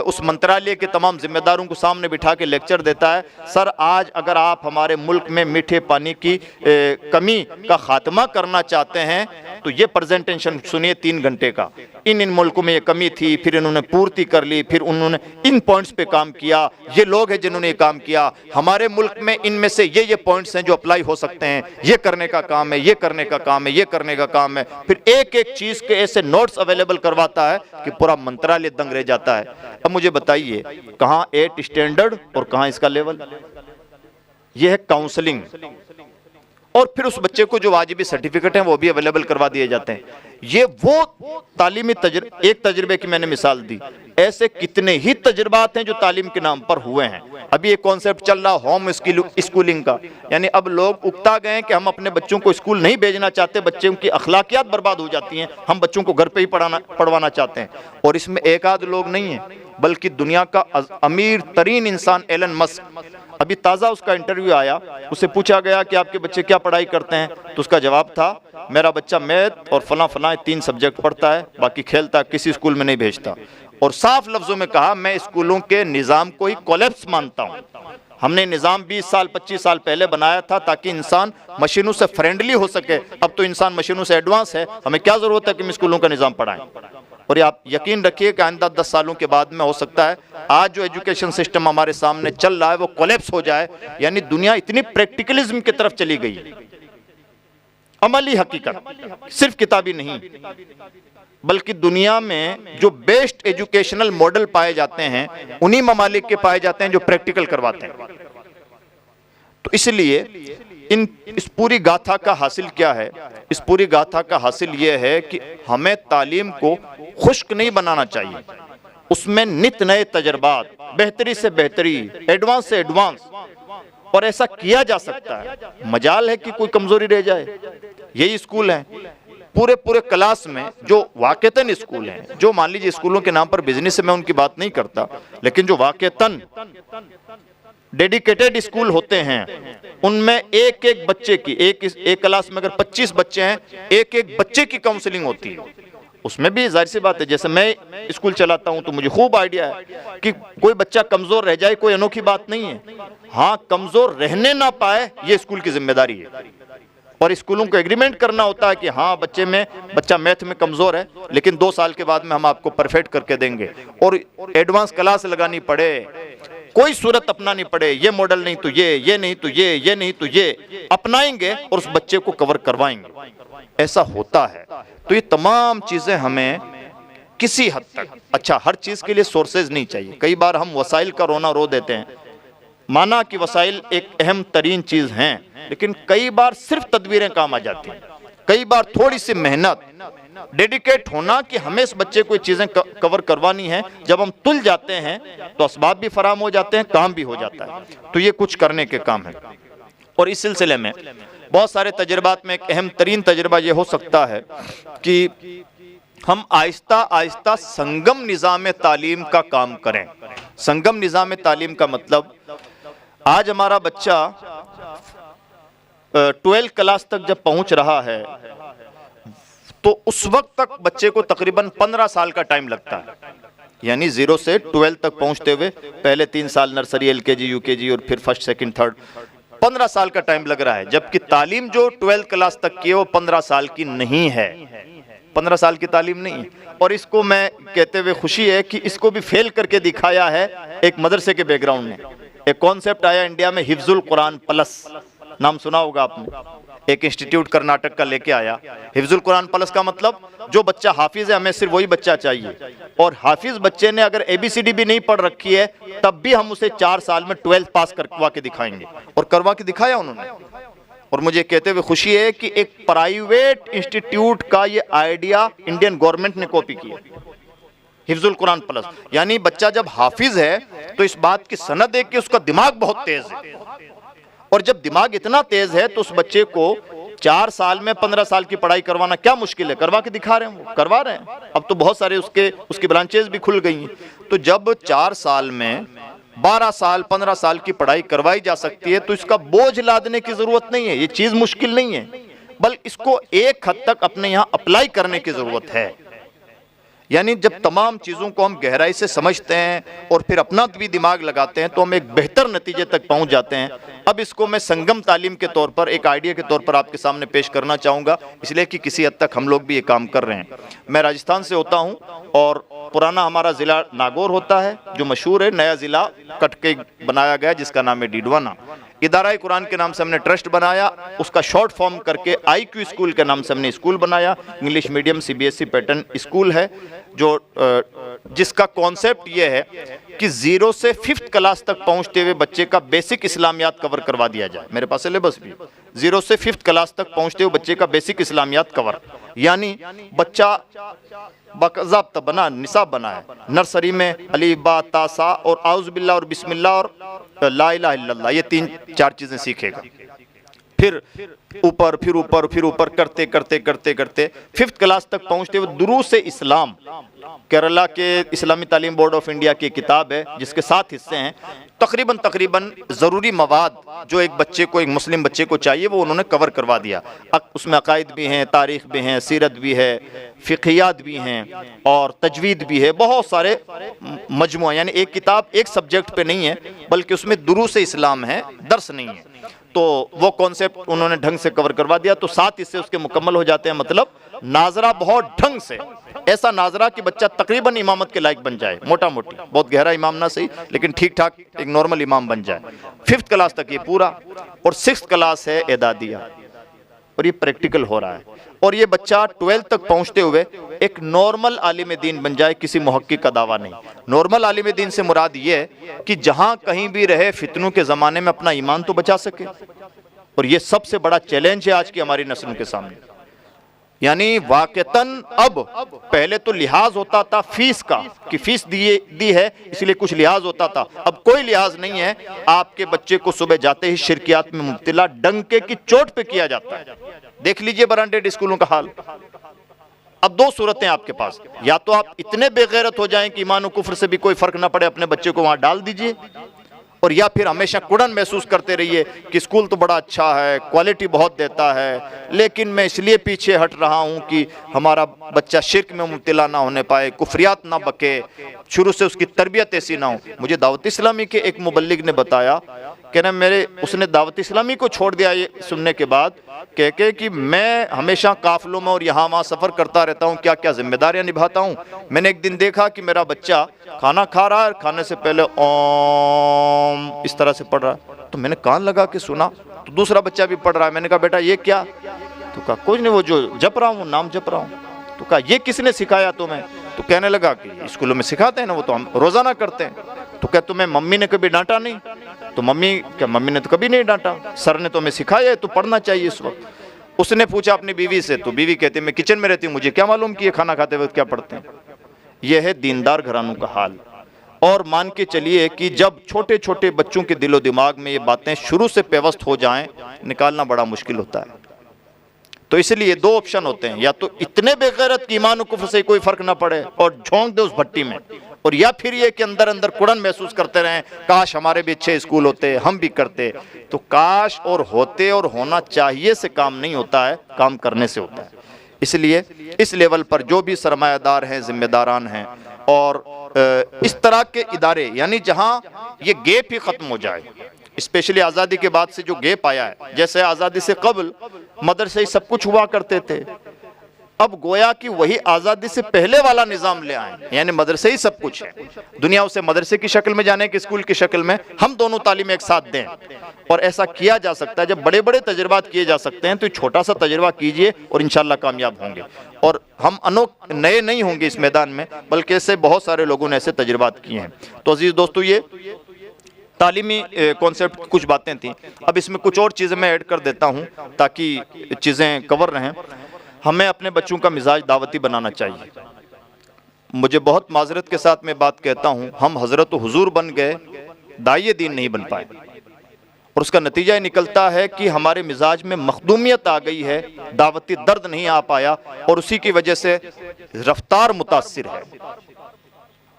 Speaker 1: उस मंत्रालय के तमाम जिम्मेदारों को सामने बिठा के लेक्चर देता है, सर आज अगर आप हमारे मुल्क में मीठे पानी की कमी का खात्मा करना चाहते हैं तो ये प्रेजेंटेशन सुनिए 3 घंटे का। इन मुल्कों में ये कमी थी, फिर इन्होंने पूर्ति कर ली, फिर उन्होंने इन पॉइंट्स पे काम किया, ये लोग हैं जिन्होंने ये काम किया, हमारे मुल्क में इनमें से ये पॉइंट्स हैं जो अप्लाई हो सकते हैं, ये करने का काम है, ये करने का काम है, ये करने का काम है। फिर एक एक चीज़ के ऐसे नोट्स अवेलेबल करवाता है कि पूरा मंत्रालय दंग रह जाता है। अब मुझे बताइए कहाँ 8 स्टैंडर्ड और कहाँ इसका लेवल। यह है काउंसलिंग। और फिर उस बच्चे को जो वाजिबी सर्टिफिकेट हैं वो भी अवेलेबल करवा दिए जाते हैं। ये वो तालीमी एक तजर्बे की मैंने मिसाल दी, ऐसे कितने ही तजर्बात हैं जो तालीम के नाम पर हुए हैं। अभी एक कॉन्सेप्ट चल रहा होम स्कूलिंग का, यानी अब लोग उकता गए हैं कि हम अपने बच्चों को स्कूल नहीं भेजना चाहते, बच्चों की अखलाकियात बर्बाद हो जाती हैं, हम बच्चों को घर पे ही पढ़वाना चाहते हैं। और इसमें एक आध लोग नहीं है, बल्कि दुनिया का अमीर तरीन इंसान एलन मस्क, अभी ताज़ा उसका इंटरव्यू आया, उससे पूछा गया कि आपके बच्चे क्या पढ़ाई करते हैं, तो उसका जवाब था मेरा बच्चा मैथ और फलां 3 सब्जेक्ट पढ़ता है, बाकी खेलता, किसी स्कूल में नहीं भेजता। और साफ लफ्ज़ों में कहा मैं स्कूलों के निज़ाम को ही कोलैप्स मानता हूँ। हमने निज़ाम 20 साल 25 साल पहले बनाया था ताकि इंसान मशीनों से फ्रेंडली हो सके। अब तो इंसान मशीनों से एडवांस है, हमें क्या ज़रूरत है कि हम स्कूलों का निज़ाम पढ़ाएं। और ये आप यकीन रखिए कि आइंदा 10 सालों के बाद में हो सकता है आज जो एजुकेशन सिस्टम हमारे सामने चल रहा है वो कोलैप्स हो जाए। यानी दुनिया इतनी प्रैक्टिकलिज्म की तरफ चली गई, अमली हकीकत, सिर्फ किताबी नहीं, बल्कि दुनिया में जो बेस्ट एजुकेशनल मॉडल पाए जाते हैं उन्हीं ममालिक के पाए जाते हैं जो प्रैक्टिकल करवाते हैं। तो इसलिए इस पूरी गाथा का हासिल क्या है? इस पूरी गाथा का हासिल यह है कि हमें तालीम को खुश्क नहीं बनाना चाहिए, उसमें नित नए तजर्बात, बेहतरी से बेहतरी, एडवांस से एडवांस, और ऐसा किया जा सकता है। मजाल है कि कोई कमजोरी रह जाए। यही स्कूल है पूरे पूरे क्लास में जो वाकईतन स्कूल हैं, जो मान लीजिए स्कूलों के नाम पर बिजनेस से मैं उनकी बात नहीं करता, लेकिन जो वाकईतन डेडिकेटेड स्कूल होते हैं उनमें एक एक बच्चे की, एक क्लास में अगर 25 बच्चे हैं, एक एक बच्चे की काउंसलिंग होती है। उसमें भी जाहिर सी बात है, जैसे मैं स्कूल चलाता हूं तो मुझे खूब आइडिया है कि कोई बच्चा कमजोर रह जाए कोई अनोखी बात नहीं है। हाँ, कमजोर रहने ना पाए ये स्कूल की जिम्मेदारी है, और स्कूलों को एग्रीमेंट करना होता है कि हाँ बच्चा मैथ में कमजोर है, लेकिन 2 साल के बाद में हम आपको परफेक्ट करके देंगे, और एडवांस क्लास लगानी पड़े, कोई सूरत अपनानी पड़े, ये मॉडल नहीं तो ये नहीं तो ये नहीं तो ये अपनाएंगे और उस बच्चे को कवर करवाएंगे। ऐसा होता है। तो ये तमाम चीजें हमें किसी हद तक, अच्छा हर चीज के लिए सोर्सेज नहीं चाहिए। कई बार हम वसाइल का रोना रो देते हैं, माना कि वसाइल एक अहम तरीन चीज हैं, लेकिन कई बार सिर्फ तदबीरें काम आ जाती हैं। कई बार थोड़ी सी मेहनत, डेडिकेट होना कि हमें इस बच्चे को चीजें कवर करवानी है, जब हम तुल जाते हैं तो असबाब भी फराम हो जाते हैं, काम भी हो जाता है। तो ये कुछ करने के काम है। और इस सिलसिले में बहुत सारे तजर्बात में एक अहम तरीन तजर्बा ये हो सकता है कि हम आहिस्ता आहिस्ता संगम निज़ाम तालीम का काम करें। संगम निज़ाम तालीम का मतलब, आज हमारा बच्चा 12 क्लास तक जब पहुंच रहा है तो उस वक्त तक बच्चे को तकरीबन 15 साल का टाइम लगता है। यानी 0 से 12 तक पहुंचते हुए पहले 3 साल नर्सरी, LKG, UKG और फिर फर्स्ट, सेकंड, थर्ड, 15 साल का टाइम लग रहा है। जबकि तालीम जो 12 क्लास तक की है वो 15 साल की नहीं है, 15 साल की तालीम नहीं। और इसको मैं कहते हुए खुशी है कि इसको भी फेल करके दिखाया है एक मदरसे के बैकग्राउंड में। एक कॉन्सेप्ट आया इंडिया में, हिफ्जुल कुरान प्लस, नाम सुना होगा आपने, एक इंस्टीट्यूट कर्नाटक का लेके आया। हिफ्जुल कुरान प्लस का मतलब जो बच्चा हाफिज है हमें सिर्फ वही बच्चा चाहिए, और हाफिज बच्चे ने अगर ABCD भी नहीं पढ़ रखी है तब भी हम उसे 4 साल में 12th पास करवा के दिखाएंगे। और करवा के दिखाया उन्होंने। और मुझे कहते हुए खुशी है कि एक प्राइवेट इंस्टीट्यूट का ये आइडिया इंडियन गवर्नमेंट ने कॉपी किया, हिफ्जुल कुरान प्लस। यानी बच्चा जब हाफिज है तो इस बात की सनद है कि उसका दिमाग बहुत तेज है, और जब दिमाग इतना तेज है तो उस बच्चे को 4 साल में 15 साल की पढ़ाई करवाना क्या मुश्किल है? करवा के दिखा रहे हैं, वो करवा रहे हैं। अब तो बहुत सारे उसकी ब्रांचेज भी खुल गई हैं। तो जब 4 साल में 12 साल 15 साल की पढ़ाई करवाई जा सकती है तो इसका बोझ लादने की जरूरत नहीं है। ये चीज मुश्किल नहीं है, बल्कि इसको एक हद तक अपने यहाँ अप्लाई करने की जरूरत है। यानी जब तमाम चीज़ों को हम गहराई से समझते हैं और फिर अपना भी दिमाग लगाते हैं तो हम एक बेहतर नतीजे तक पहुंच जाते हैं। अब इसको मैं संगम तालीम के तौर पर, एक आइडिया के तौर पर आपके सामने पेश करना चाहूँगा, इसलिए कि किसी हद तक हम लोग भी ये काम कर रहे हैं। मैं राजस्थान से होता हूँ और पुराना हमारा ज़िला नागौर होता है जो मशहूर है। नया ज़िला कट के बनाया गया जिसका नाम है डीडवाना। इदारा कुरान के नाम से हमने ट्रस्ट बनाया, उसका शॉर्ट फॉर्म करके IQ स्कूल के नाम से हमने स्कूल बनाया। English medium CBSE pattern school है जो जिसका कॉन्सेप्ट ये है कि 0 से 5th क्लास तक पहुंचते हुए बच्चे का बेसिक इस्लामियात कवर करवा दिया जाए। मेरे पास सिलेबस भी 0 से 5th क्लास तक पहुंचते हुए बच्चे का बेसिक इस्लामियात कवर, यानी बच्चा बाकाज़ाब्ता बना, निसाब बना है। नर्सरी में अली बा ता सा और आउज़ बिल्लाह और बिस्मिल्लाह और ला इलाहा इल्लल्लाह, ये 3-4 चीज़ें सीखेगा। फिर ऊपर फिर ऊपर फिर ऊपर करते करते करते करते 5th क्लास तक पहुंचते हुए दुरूस इस्लाम, केरला के इस्लामी तालीम बोर्ड ऑफ इंडिया की किताब है जिसके 7 हिस्से हैं। तकरीबन ज़रूरी मवाद जो एक बच्चे को, एक मुस्लिम बच्चे को चाहिए, वो उन्होंने कवर करवा दिया। उसमें अकायद भी हैं, तारीख़ भी हैं, सीरत भी है, फ़िक़हियात भी हैं और तजवीद भी है, बहुत सारे मजमुआ। यानी एक किताब एक सब्जेक्ट पे नहीं है बल्कि उसमें दुरूस इस्लाम है, दर्स नहीं है। तो वो कॉन्सेप्ट उन्होंने ढंग से कवर करवा दिया। तो 7 हिस्से उसके मुकम्मल हो जाते हैं। मतलब नाजरा बहुत ढंग से, ऐसा नाजरा कि बच्चा तकरीबन इमामत के लायक बन जाए, मोटा मोटी, बहुत गहरा इमाम ना सही लेकिन ठीक ठाक एक नॉर्मल इमाम बन जाए। 5th क्लास तक ये पूरा, और 6th क्लास है एदादिया, और ये प्रैक्टिकल हो रहा है। और ये बच्चा 12th तक पहुंचते हुए एक नॉर्मल आलिम दीन बन जाए, किसी मुहक्किक का दावा नहीं। नॉर्मल आलिम दीन से मुराद ये है कि जहां कहीं भी रहे फितनों के ज़माने में अपना ईमान तो बचा सके। और ये सबसे बड़ा चैलेंज है आज की हमारी नस्लों के सामने। यानी वाक़तन अब, पहले तो लिहाज होता था फीस का कि फीस दी है इसलिए कुछ लिहाज होता था, अब कोई लिहाज नहीं है। आपके बच्चे को सुबह जाते ही शिरकियात में मुब्तला डंके की चोट पे किया जाता है। देख लीजिए ब्रांडेड स्कूलों का हाल। अब 2 सूरतें आपके पास, या तो आप इतने बेगैरत हो जाएं कि ईमान और कुफ्र से भी कोई फर्क ना पड़े, अपने बच्चे को वहां डाल दीजिए, और या फिर हमेशा कुड़न महसूस करते रहिए कि स्कूल तो बड़ा अच्छा है, क्वालिटी बहुत देता है, लेकिन मैं इसलिए पीछे हट रहा हूं कि हमारा बच्चा शिर्क में मुब्तला ना होने पाए, कुफ्रियात ना बके, शुरू से उसकी तरबियत ऐसी ना हो। मुझे दावत इस्लामी के एक मुबल्लिग ने बताया कि ना उसने दावत इस्लामी को छोड़ दिया ये सुनने के बाद, कह के कि मैं हमेशा काफिलों में और यहाँ वहाँ सफ़र करता रहता हूँ, क्या क्या जिम्मेदारियाँ निभाता हूँ। मैंने एक दिन देखा कि मेरा बच्चा खाना खा रहा है, खाने से पहले ओम इस तरह से पढ़ रहा है। तो मैंने कान लगा के सुना, तो दूसरा बच्चा भी पढ़ रहा है। मैंने कहा बेटा ये क्या? तो कहा कुछ नहीं, वो जो जप रहा हूँ, नाम जप रहा हूँ। तो कहा ये किसने सिखाया तुम्हें? तो कहने लगा कि स्कूलों में सिखाते हैं ना, वो तो हम रोजाना करते हैं। तो क्या तुम्हें मम्मी ने कभी डांटा नहीं? तो मम्मी ने तो कभी नहीं डांटा, सर ने तो हमें सिखाया है, तो पढ़ना चाहिए इस वक्त। उसने पूछा अपनी बीवी से, तो बीवी कहती मैं किचन में रहती हूँ, मुझे क्या मालूम कि ये खाना खाते वक्त क्या पढ़ते हैं। यह है दीनदार घरानों का हाल। और मान के चलिए कि जब छोटे छोटे बच्चों के दिलो दिमाग में ये बातें शुरू से पेवस्त हो जाएं, निकालना बड़ा मुश्किल होता है। तो इसलिए 2 ऑप्शन होते हैं, या तो इतने बेगैरत कि ईमान और कुफ्र से कोई फर्क ना पड़े और झोंक दे उस भट्टी में, और या फिर ये कि अंदर अंदर कुड़न महसूस करते रहें, काश हमारे भी अच्छे स्कूल होते, हम भी करते। तो काश और होते और होना चाहिए से काम नहीं होता है, काम करने से होता है। इसलिए इस लेवल पर जो भी सरमायादार हैं, जिम्मेदारान हैं, और इस तरह के इदारे, यानी जहां ये गैप ही खत्म हो जाए, स्पेशली आज़ादी के बाद से जो गैप आया है। जैसे आज़ादी से कबल मदरसे सब कुछ हुआ करते थे, अब गोया कि वही आज़ादी से पहले वाला निज़ाम ले आए, यानी मदरसे ही सब कुछ है। दुनिया उसे मदरसे की शक्ल में जाने कि स्कूल की शक्ल में, हम दोनों तालीम एक साथ दें। और ऐसा किया जा सकता है, जब बड़े बड़े तजर्बात किए जा सकते हैं तो छोटा सा तजर्बा कीजिए और इंशाल्लाह कामयाब होंगे। और हम नए नहीं होंगे इस मैदान में, बल्कि ऐसे बहुत सारे लोगों ने ऐसे तजर्बात किए हैं। तो अजीज़ दोस्तों, ये तालीमी कॉन्सेप्ट कुछ बातें थी। अब इसमें कुछ और चीज़ें मैं ऐड कर देता हूँ ताकि चीज़ें कवर रहें। हमें अपने बच्चों का मिजाज दावती बनाना चाहिए। मुझे बहुत माजरत के साथ मैं बात कहता हूँ, हम हज़रत हुजूर बन गए, दाई दीन नहीं बन पाए, और उसका नतीजा ये निकलता है कि हमारे मिजाज में मखदूमियत आ गई है, दावती दर्द नहीं आ पाया, और उसी की वजह से रफ्तार मुतासिर है,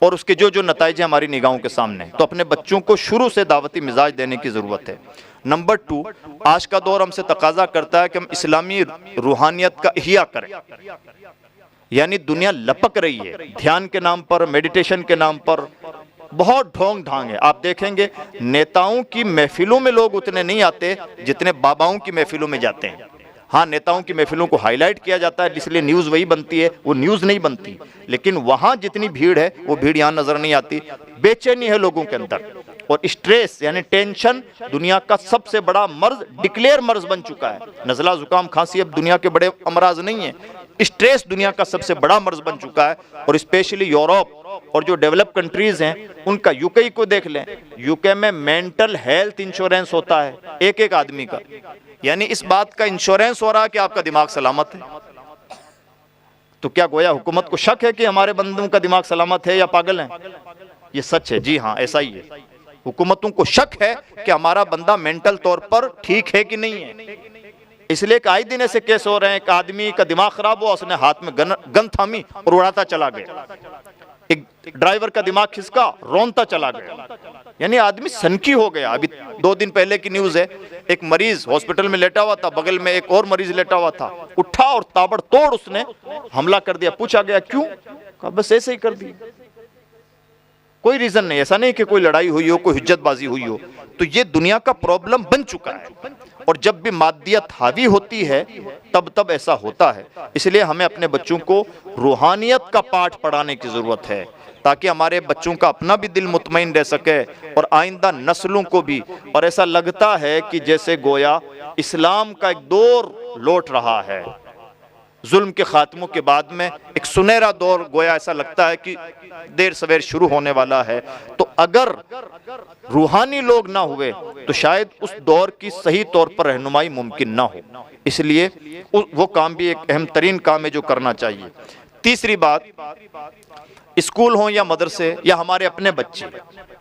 Speaker 1: और उसके जो नतीजे हमारी निगाहों के सामने हैं। तो अपने बच्चों को शुरू से दावती मिजाज देने की ज़रूरत है। नंबर 2, आज का दौर हमसे तकाजा करता है कि हम इस्लामी रूहानियत का इहिया करें। यानी दुनिया लपक रही है ध्यान के नाम पर, मेडिटेशन के नाम पर, बहुत ढोंग ढांग है। आप देखेंगे नेताओं की महफिलों में लोग उतने नहीं आते जितने बाबाओं की महफिलों में जाते हैं। हाँ, नेताओं की महफिलों को हाईलाइट किया जाता है, इसलिए न्यूज़ वही बनती है, वो न्यूज़ नहीं बनती। लेकिन वहाँ जितनी भीड़ है वो भीड़ यहाँ नजर नहीं आती। बेचैनी है लोगों के अंदर, और स्ट्रेस यानी टेंशन दुनिया का सबसे बड़ा मर्ज, डिक्लेयर मर्ज बन चुका है। नज़ला, जुकाम, खांसी अब दुनिया के बड़े अमराज नहीं है, स्ट्रेस दुनिया का सबसे बड़ा मर्ज बन चुका है। और स्पेशली यूरोप और जो डेवलप कंट्रीज हैं उनका, यूके को देख लें, यूके में मेंटल हेल्थ इंश्योरेंस होता है एक आदमी का। यानी इस बात का इंश्योरेंस हो रहा है कि आपका दिमाग सलामत है। तो क्या गोया हुकूमत को शक है कि हमारे बंदों का दिमाग सलामत है या पागल है? ये सच है, जी हाँ, ऐसा ही है। हुकूमतों को शक है कि हमारा बंदा मेंटल तौर पर ठीक है कि नहीं है। इसलिए कि आए दिन ऐसे केस हो रहे हैं कि आदमी का दिमाग खराब हुआ, उसने हाथ में गन थामी और उड़ाता चला गया, एक ड्राइवर का दिमाग खिसका, रोनता चला गया, यानी आदमी सनकी हो गया। अभी 2 दिन पहले की न्यूज़ है, एक मरीज हॉस्पिटल में लेटा हुआ था, बगल में एक और मरीज लेटा हुआ था, उठा और ताबड़तोड़ उसने हमला कर दिया। पूछा गया क्यों? कहा बस ऐसे ही कर दिया, कोई रीजन नहीं, ऐसा नहीं कि कोई लड़ाई हुई हो, कोई हुज्जतबाजी हुई हो। तो ये दुनिया का प्रॉब्लम बन चुका है, और जब भी मादियत हावी होती है तब तब ऐसा होता है। इसलिए हमें अपने बच्चों को रूहानियत का पाठ पढ़ाने की जरूरत है, ताकि हमारे बच्चों का अपना भी दिल मुतमईन रह सके और आइंदा नस्लों को भी। और ऐसा लगता है कि जैसे गोया इस्लाम का एक दौर लौट रहा है, जुल्म के खात्मों के बाद में एक सुनहरा दौर गोया ऐसा लगता है कि देर सवेर शुरू होने वाला है। तो अगर रूहानी लोग ना हुए तो शायद उस दौर की सही तौर पर रहनुमाई मुमकिन ना हो। इसलिए वो काम भी एक अहम तरीन काम है जो करना चाहिए। तीसरी बात, स्कूल हो या मदरसे या हमारे अपने बच्चे,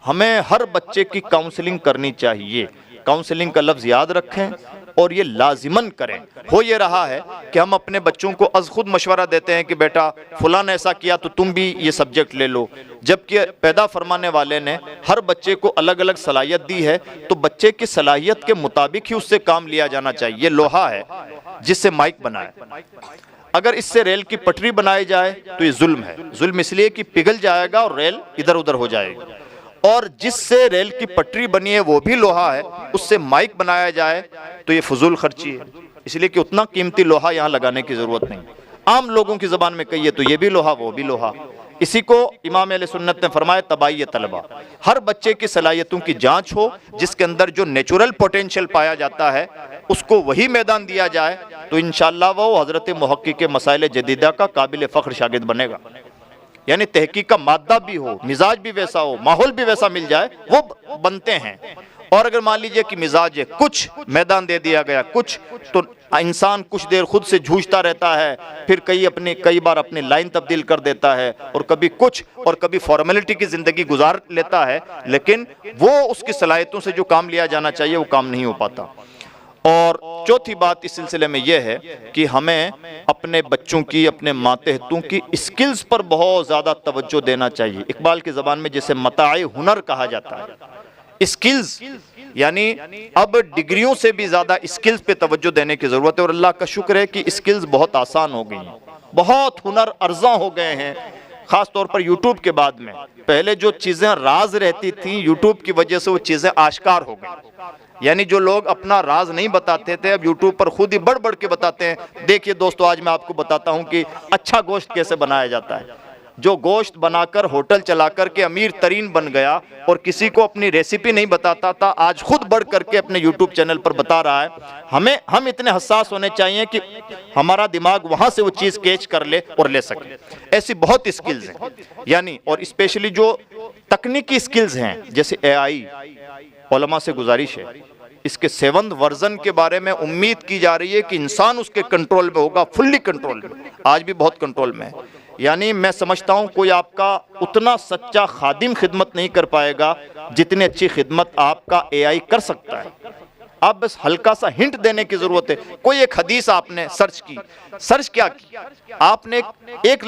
Speaker 1: हमें हर बच्चे की काउंसलिंग करनी चाहिए। काउंसलिंग का लफ्ज़ याद रखें और ये लाजिमन करें। हो ये रहा है कि हम अपने बच्चों को अज खुद मशवरा देते हैं कि बेटा फलां ने ऐसा किया तो तुम भी ये सब्जेक्ट ले लो, जबकि पैदा फरमाने वाले ने हर बच्चे को अलग अलग सलाहियत दी है, तो बच्चे की सलाहियत के मुताबिक ही उससे काम लिया जाना चाहिए। ये लोहा है जिससे माइक बना है, अगर इससे रेल की पटरी बनाई जाए तो ये जुल्म है। जुल्म इसलिए कि पिघल जाएगा और रेल इधर उधर हो जाएगी, और जिससे रेल की पटरी बनी है वो भी लोहा है, उससे माइक बनाया जाए तो ये फजूल खर्ची है। इसलिए कि उतना कीमती लोहा यहाँ लगाने की जरूरत नहीं। आम लोगों की जबान में कहिए तो ये भी लोहा वो भी लोहा। इसी को इमाम अहले सुन्नत ने फरमाया तबाई तलबा, हर बच्चे की सलाहियतों की जांच हो, जिसके अंदर जो नेचुरल पोटेंशियल पाया जाता है उसको वही मैदान दिया जाए, तो इंशाअल्लाह वो हजरत मुहक्किक मसाइल जदीदा का काबिल फ़ख्र शागिर्द बनेगा। यानी तहकीक का मादा भी हो, मिजाज भी वैसा हो, माहौल भी वैसा मिल जाए, वो बनते हैं। और अगर मान लीजिए कि मिजाज है, कुछ मैदान दे दिया गया कुछ, तो इंसान कुछ देर खुद से जूझता रहता है, फिर कई बार अपनी लाइन तब्दील कर देता है, और कभी कुछ और कभी फॉर्मेलिटी की जिंदगी गुजार लेता है, लेकिन वो उसकी सलाहियतों से जो काम लिया जाना चाहिए वो काम नहीं हो पाता। और चौथी बात इस सिलसिले में यह है कि हमें अपने बच्चों की, अपने मातहतों की स्किल्स पर बहुत ज़्यादा तवज्जो देना चाहिए। इकबाल की ज़बान में जिसे मताए हुनर कहा जाता है, स्किल्स, यानी अब डिग्रियों से भी ज़्यादा स्किल्स पे तवज्जो देने की ज़रूरत है। और अल्लाह का शुक्र है कि स्किल्स बहुत आसान हो गई हैं, बहुत हुनर अर्जा हो गए हैं, ख़ास तौर पर यूट्यूब के बाद में। पहले जो चीज़ें राज रहती थी, यूट्यूब की वजह से वो चीज़ें आश्कार हो गई। यानी जो लोग अपना राज नहीं बताते थे, अब यूट्यूब पर खुद ही बढ़ बढ़ के बताते हैं। देखिए दोस्तों, आज मैं आपको बताता हूं कि अच्छा गोश्त कैसे बनाया जाता है। जो गोश्त बनाकर होटल चलाकर के अमीर तरीन बन गया और किसी को अपनी रेसिपी नहीं बताता था, आज खुद बढ़ करके अपने यूट्यूब चैनल पर बता रहा है। हम इतने हसास होने चाहिए कि हमारा दिमाग वहां से वो चीज़ कैच कर ले और ले सके। ऐसी बहुत स्किल्स हैं, यानी और स्पेशली जो तकनीकी स्किल्स हैं, जैसे AI, उलमा से गुजारिश है इसके 7th वर्जन के बारे में उम्मीद की जा रही है कि इंसान उसके कंट्रोल में होगा, फुल्ली कंट्रोल में। आज भी बहुत कंट्रोल में है। यानी मैं समझता हूँ कोई आपका उतना सच्चा खादिम खिदमत नहीं कर पाएगा जितनी अच्छी खिदमत आपका AI कर सकता है। आप बस हल्का सा हिंट देने की जरूरत है। कोई एक हदीस आपने सर्च की, सर्च क्या की, आपने एक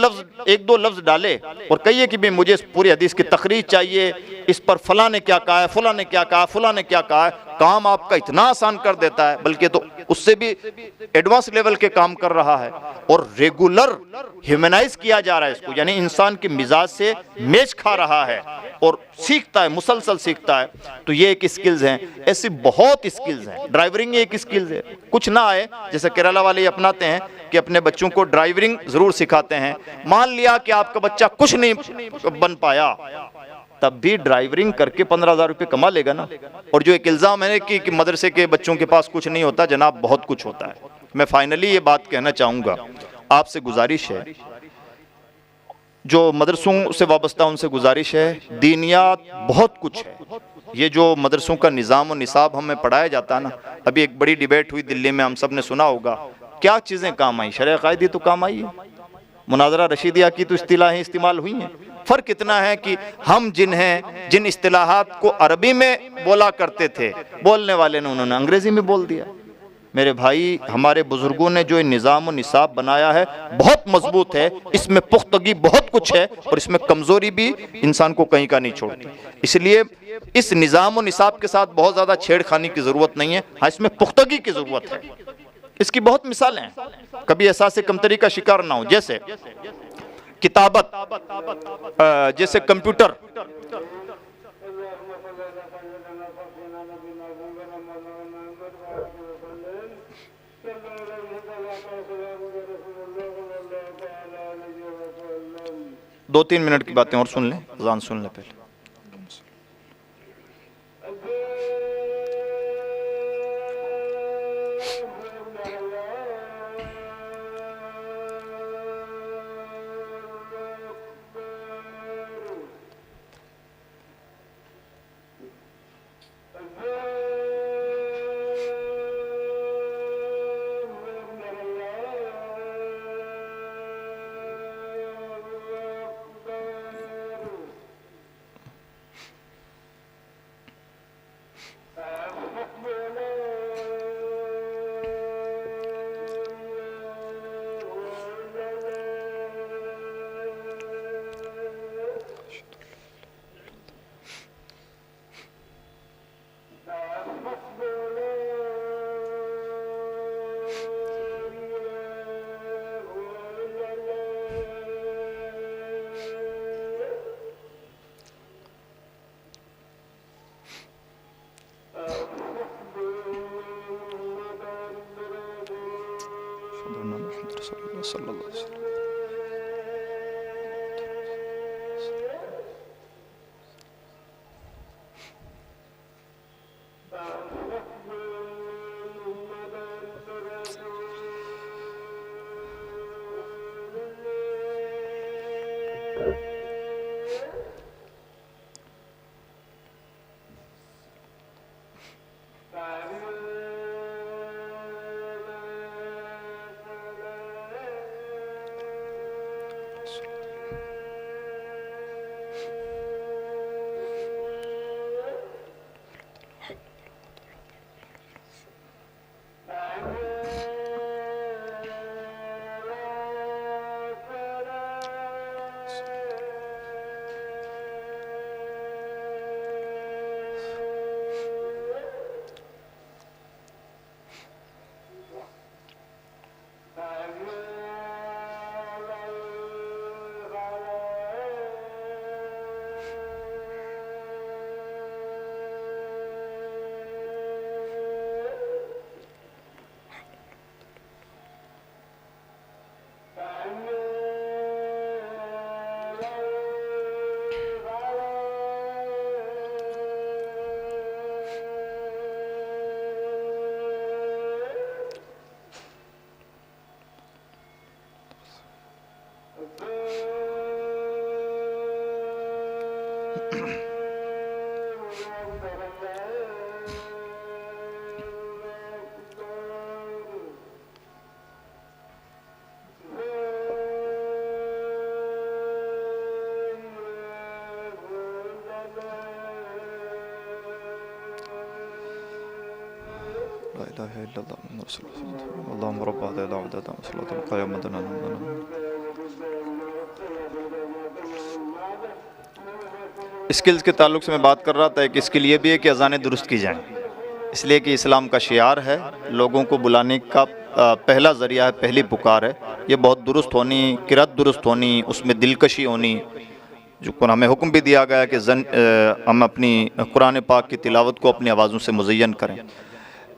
Speaker 1: दो लफ्ज डाले और कहिए कि भाई मुझे इस पूरी हदीस की तखरीज चाहिए, इस पर फलां ने क्या कहा है, फलां ने क्या कहा है, फलां ने क्या कहा है। काम आपका इतना आसान कर देता है, बल्कि तो उससे भी एडवांस लेवल के काम कर रहा है। और रेगुलर ह्यूमनाइज किया जा रहा है इसको, यानी इंसान के मिजाज से मैच खा रहा है और सीखता है, मुसलसल सीखता है। तो ये एक स्किल्स हैं, ऐसी बहुत स्किल्स हैं। ड्राइवरिंग एक स्किल्स है। कुछ ना आए, जैसे केरला वाले अपनाते हैं कि अपने बच्चों को ड्राइवरिंग जरूर सिखाते हैं। मान लिया कि आपका बच्चा कुछ नहीं बन पाया, तब भी ड्राइवरिंग करके 15,000 रुपये कमा लेगा ना। और जो एक इल्ज़ाम है कि मदरसे के बच्चों के पास कुछ नहीं होता, जनाब बहुत कुछ होता है। मैं फाइनली ये बात कहना चाहूँगा, आपसे गुजारिश है, जो मदरसों से वाबस्ता उनसे गुजारिश है, दीनियात बहुत कुछ है। ये जो मदरसों का निज़ाम और निसाब हमें पढ़ाया जाता है ना, अभी एक बड़ी डिबेट हुई दिल्ली में, हम सब ने सुना होगा। क्या चीज़ें काम आई? शरअ कायदी तो काम आई है, मुनाजरा रशीदिया की तो इस्तिलाहें इस्तेमाल हुई हैं। फ़र्क इतना है कि हम जिन इस्तिलाहात को अरबी में बोला करते थे, बोलने वाले ने उन्होंने अंग्रेज़ी में बोल दिया। मेरे भाई, हमारे बुजुर्गों ने जो निज़ाम और निसाब बनाया है बहुत मजबूत है, इसमें पुख्तगी बहुत कुछ है और इसमें कमज़ोरी भी इंसान को कहीं का नहीं छोड़ती। इसलिए इस निज़ाम और निसाब के साथ बहुत ज़्यादा छेड़खानी की ज़रूरत नहीं है। हाँ, इसमें पुख्तगी की ज़रूरत है। इसकी बहुत मिसालें हैं। कभी एहसास कमतरी का शिकार ना हो, जैसे किताबत, जैसे कंप्यूटर, दो तीन मिनट की बातें और सुन लें, अज़ान सुन लें पहले। स्किल्स के ताल्लुक से मैं बात कर रहा था कि इसके लिए भी है कि अज़ानें दुरुस्त की जाएं, इसलिए कि इस्लाम का शियार है, लोगों को बुलाने का पहला ज़रिया है, पहली पुकार है। ये बहुत दुरुस्त होनी, किरात दुरुस्त होनी, उसमें दिलकशी होनी, जो हमें हुक्म भी दिया गया कि हम अपनी कुरान पाक की तिलावत को अपनी आवाज़ों से मुज़य्यन करें।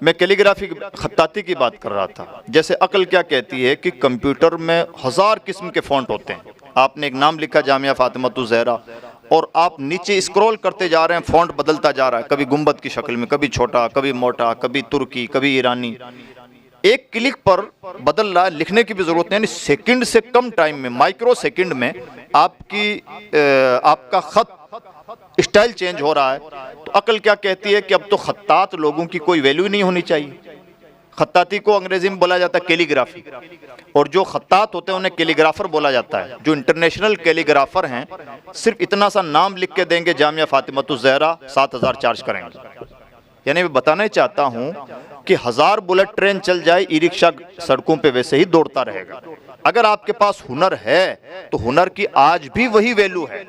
Speaker 1: मैं कैलीग्राफी, खत्ताती की बात कर रहा था। जैसे अक्ल क्या कहती है कि कंप्यूटर में 1000 किस्म के फ़ॉन्ट होते हैं। आपने एक नाम लिखा जामिया फ़ातिमतुज़ ज़हरा और आप नीचे स्क्रॉल करते जा रहे हैं, फ़ॉन्ट बदलता जा रहा है, कभी गुंबद की शक्ल में, कभी छोटा, कभी मोटा, कभी तुर्की, कभी ईरानी। एक क्लिक पर बदल रहा है, लिखने की भी ज़रूरत नहीं, यानी सेकंड से कम टाइम में, माइक्रो सेकंड में आपका ख़त स्टाइल चेंज हो रहा है। तो अक्ल क्या कहती है कि अब तो खत्तात लोगों की कोई वैल्यू नहीं होनी चाहिए। खत्ताती को अंग्रेजी में बोला जाता है कैलीग्राफी, और जो खत्तात होते हैं उन्हें कैलीग्राफर बोला जाता है। जो इंटरनेशनल कैलीग्राफर हैं, सिर्फ इतना सा नाम लिख के देंगे जामिया फ़ातिमतुज़ ज़हरा, 7000 चार्ज करेंगे। यानी मैं बताना ही चाहता हूं कि 1000 बुलेट ट्रेन चल जाए, ई रिक्शा सड़कों पे वैसे ही दौड़ता रहेगा। अगर आपके पास हुनर है तो हुनर की आज भी वही वैल्यू है,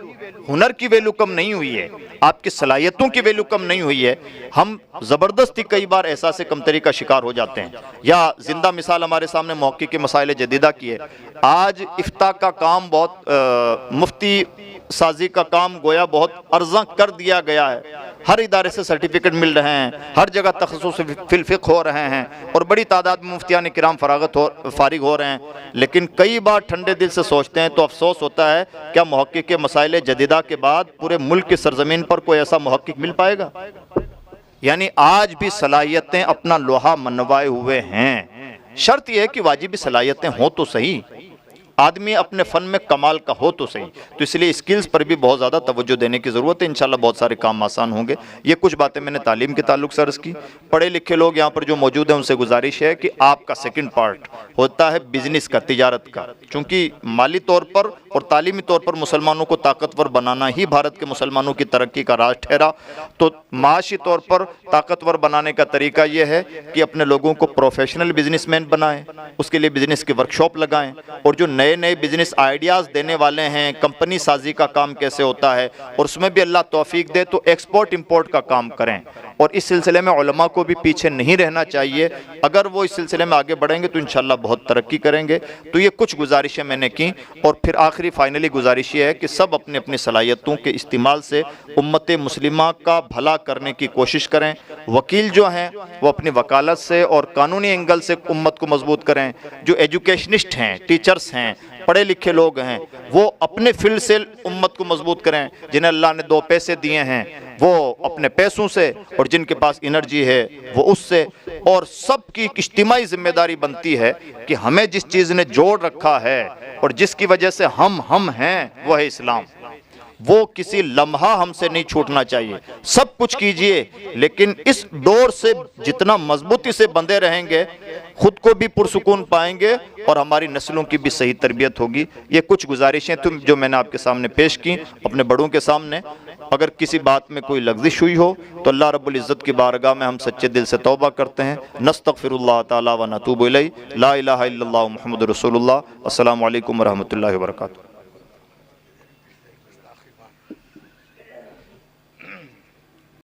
Speaker 1: हुनर की वैल्यू कम नहीं हुई है, आपकी सलाहियतों की वैल्यू कम नहीं हुई है। हम ज़बरदस्ती कई बार एहसास कमतरी का शिकार हो जाते हैं। या जिंदा मिसाल हमारे सामने मौक़िफ़ के मसाइल जदीदा की है। आज इफ्ता का काम बहुत मुफ्ती साजी का काम गोया बहुत अर्जा कर दिया गया है। हर इदारे से सर्टिफिकेट मिल रहे हैं, हर जगह तखस्सुस फिल फ़िक़्ह हो रहे हैं और बड़ी तादाद में मुफ्तियान किराम फारिग हो रहे हैं। लेकिन कई बार ठंडे दिल से सोचते हैं तो अफसोस होता है, क्या मुहक्किक़ के मसाइल जदीदा के बाद पूरे मुल्क की सरजमीन पर कोई ऐसा मुहक्किक़ मिल पाएगा? यानी आज भी सलाहियतें अपना लोहा मनवाए हुए हैं। शर्त यह है कि वाजिबी सलाहियतें हों तो सही, आदमी अपने फ़न में कमाल का हो तो सही। तो इसलिए स्किल्स पर भी बहुत ज़्यादा तवज्जो देने की ज़रूरत है। इंशाल्लाह बहुत सारे काम आसान होंगे। ये कुछ बातें मैंने तालीम के ताल्लुक से अर्ज़ की। पढ़े लिखे लोग यहाँ पर जो मौजूद हैं उनसे गुजारिश है कि आपका सेकंड पार्ट होता है बिजनेस का, तिजारत का। चूँकि माली तौर पर और तालीमी तौर पर मुसलमानों को ताकतवर बनाना ही भारत के मुसलमानों की तरक्की का राज ठहरा, तो माशी तौर पर ताकतवर बनाने का तरीका यह है कि अपने लोगों को प्रोफेशनल बिजनेसमैन बनाएं, उसके लिए बिजनेस की वर्कशॉप लगाएं और जो नए नए बिजनेस आइडियाज़ देने वाले हैं, कंपनी साजी का काम कैसे होता है और उसमें भी अल्लाह तौफीक दे तो एक्सपोर्ट इंपोर्ट का काम करें। और इस सिलसिले में उलमा को भी पीछे नहीं रहना चाहिए। अगर वो इस सिलसिले में आगे बढ़ेंगे तो इंशाल्लाह बहुत तरक्की करेंगे। तो ये कुछ गुजारिशें मैंने की और फिर आखिरी फाइनली गुजारिश ये है कि सब अपनी अपनी सलाहियतों के इस्तेमाल से उम्मत मुस्लिमा का भला करने की कोशिश करें। वकील जो हैं वो अपनी वकालत से और कानूनी एंगल से उम्मत को मजबूत करें। जो एजुकेशनिस्ट हैं, टीचर्स हैं, पढ़े लिखे लोग हैं, वो अपने फील्ड से उम्मत को मजबूत करें। जिन्हें अल्लाह ने 2 पैसे दिए हैं वो अपने पैसों से और जिनके पास एनर्जी है वो उससे। और सबकी एक इज्तिमाई जिम्मेदारी बनती है कि हमें जिस चीज़ ने जोड़ रखा है और जिसकी वजह से हम हैं वो है इस्लाम। वो किसी लम्हा हमसे नहीं छूटना चाहिए। सब कुछ कीजिए लेकिन इस डोर से जितना मजबूती से बंधे रहेंगे खुद को भी पुरसुकून पाएंगे और हमारी नस्लों की भी सही तरबियत होगी। ये कुछ गुजारिशें तुम जो मैंने आपके सामने पेश की अपने बड़ों के सामने। अगर किसी बात में कोई लग़्ज़िश हुई हो तो अल्लाह रब्बुल इज़्ज़त की बारगाह में हम सच्चे दिल से तौबा करते हैं। नस्तग़फ़िरुल्लाह तआला व नतूबु इलैहि। ला इलाहा इल्लल्लाह मुहम्मदुर रसूलुल्लाह। अस्सलामु अलैकुम व रहमतुल्लाहि व बरकातुहू।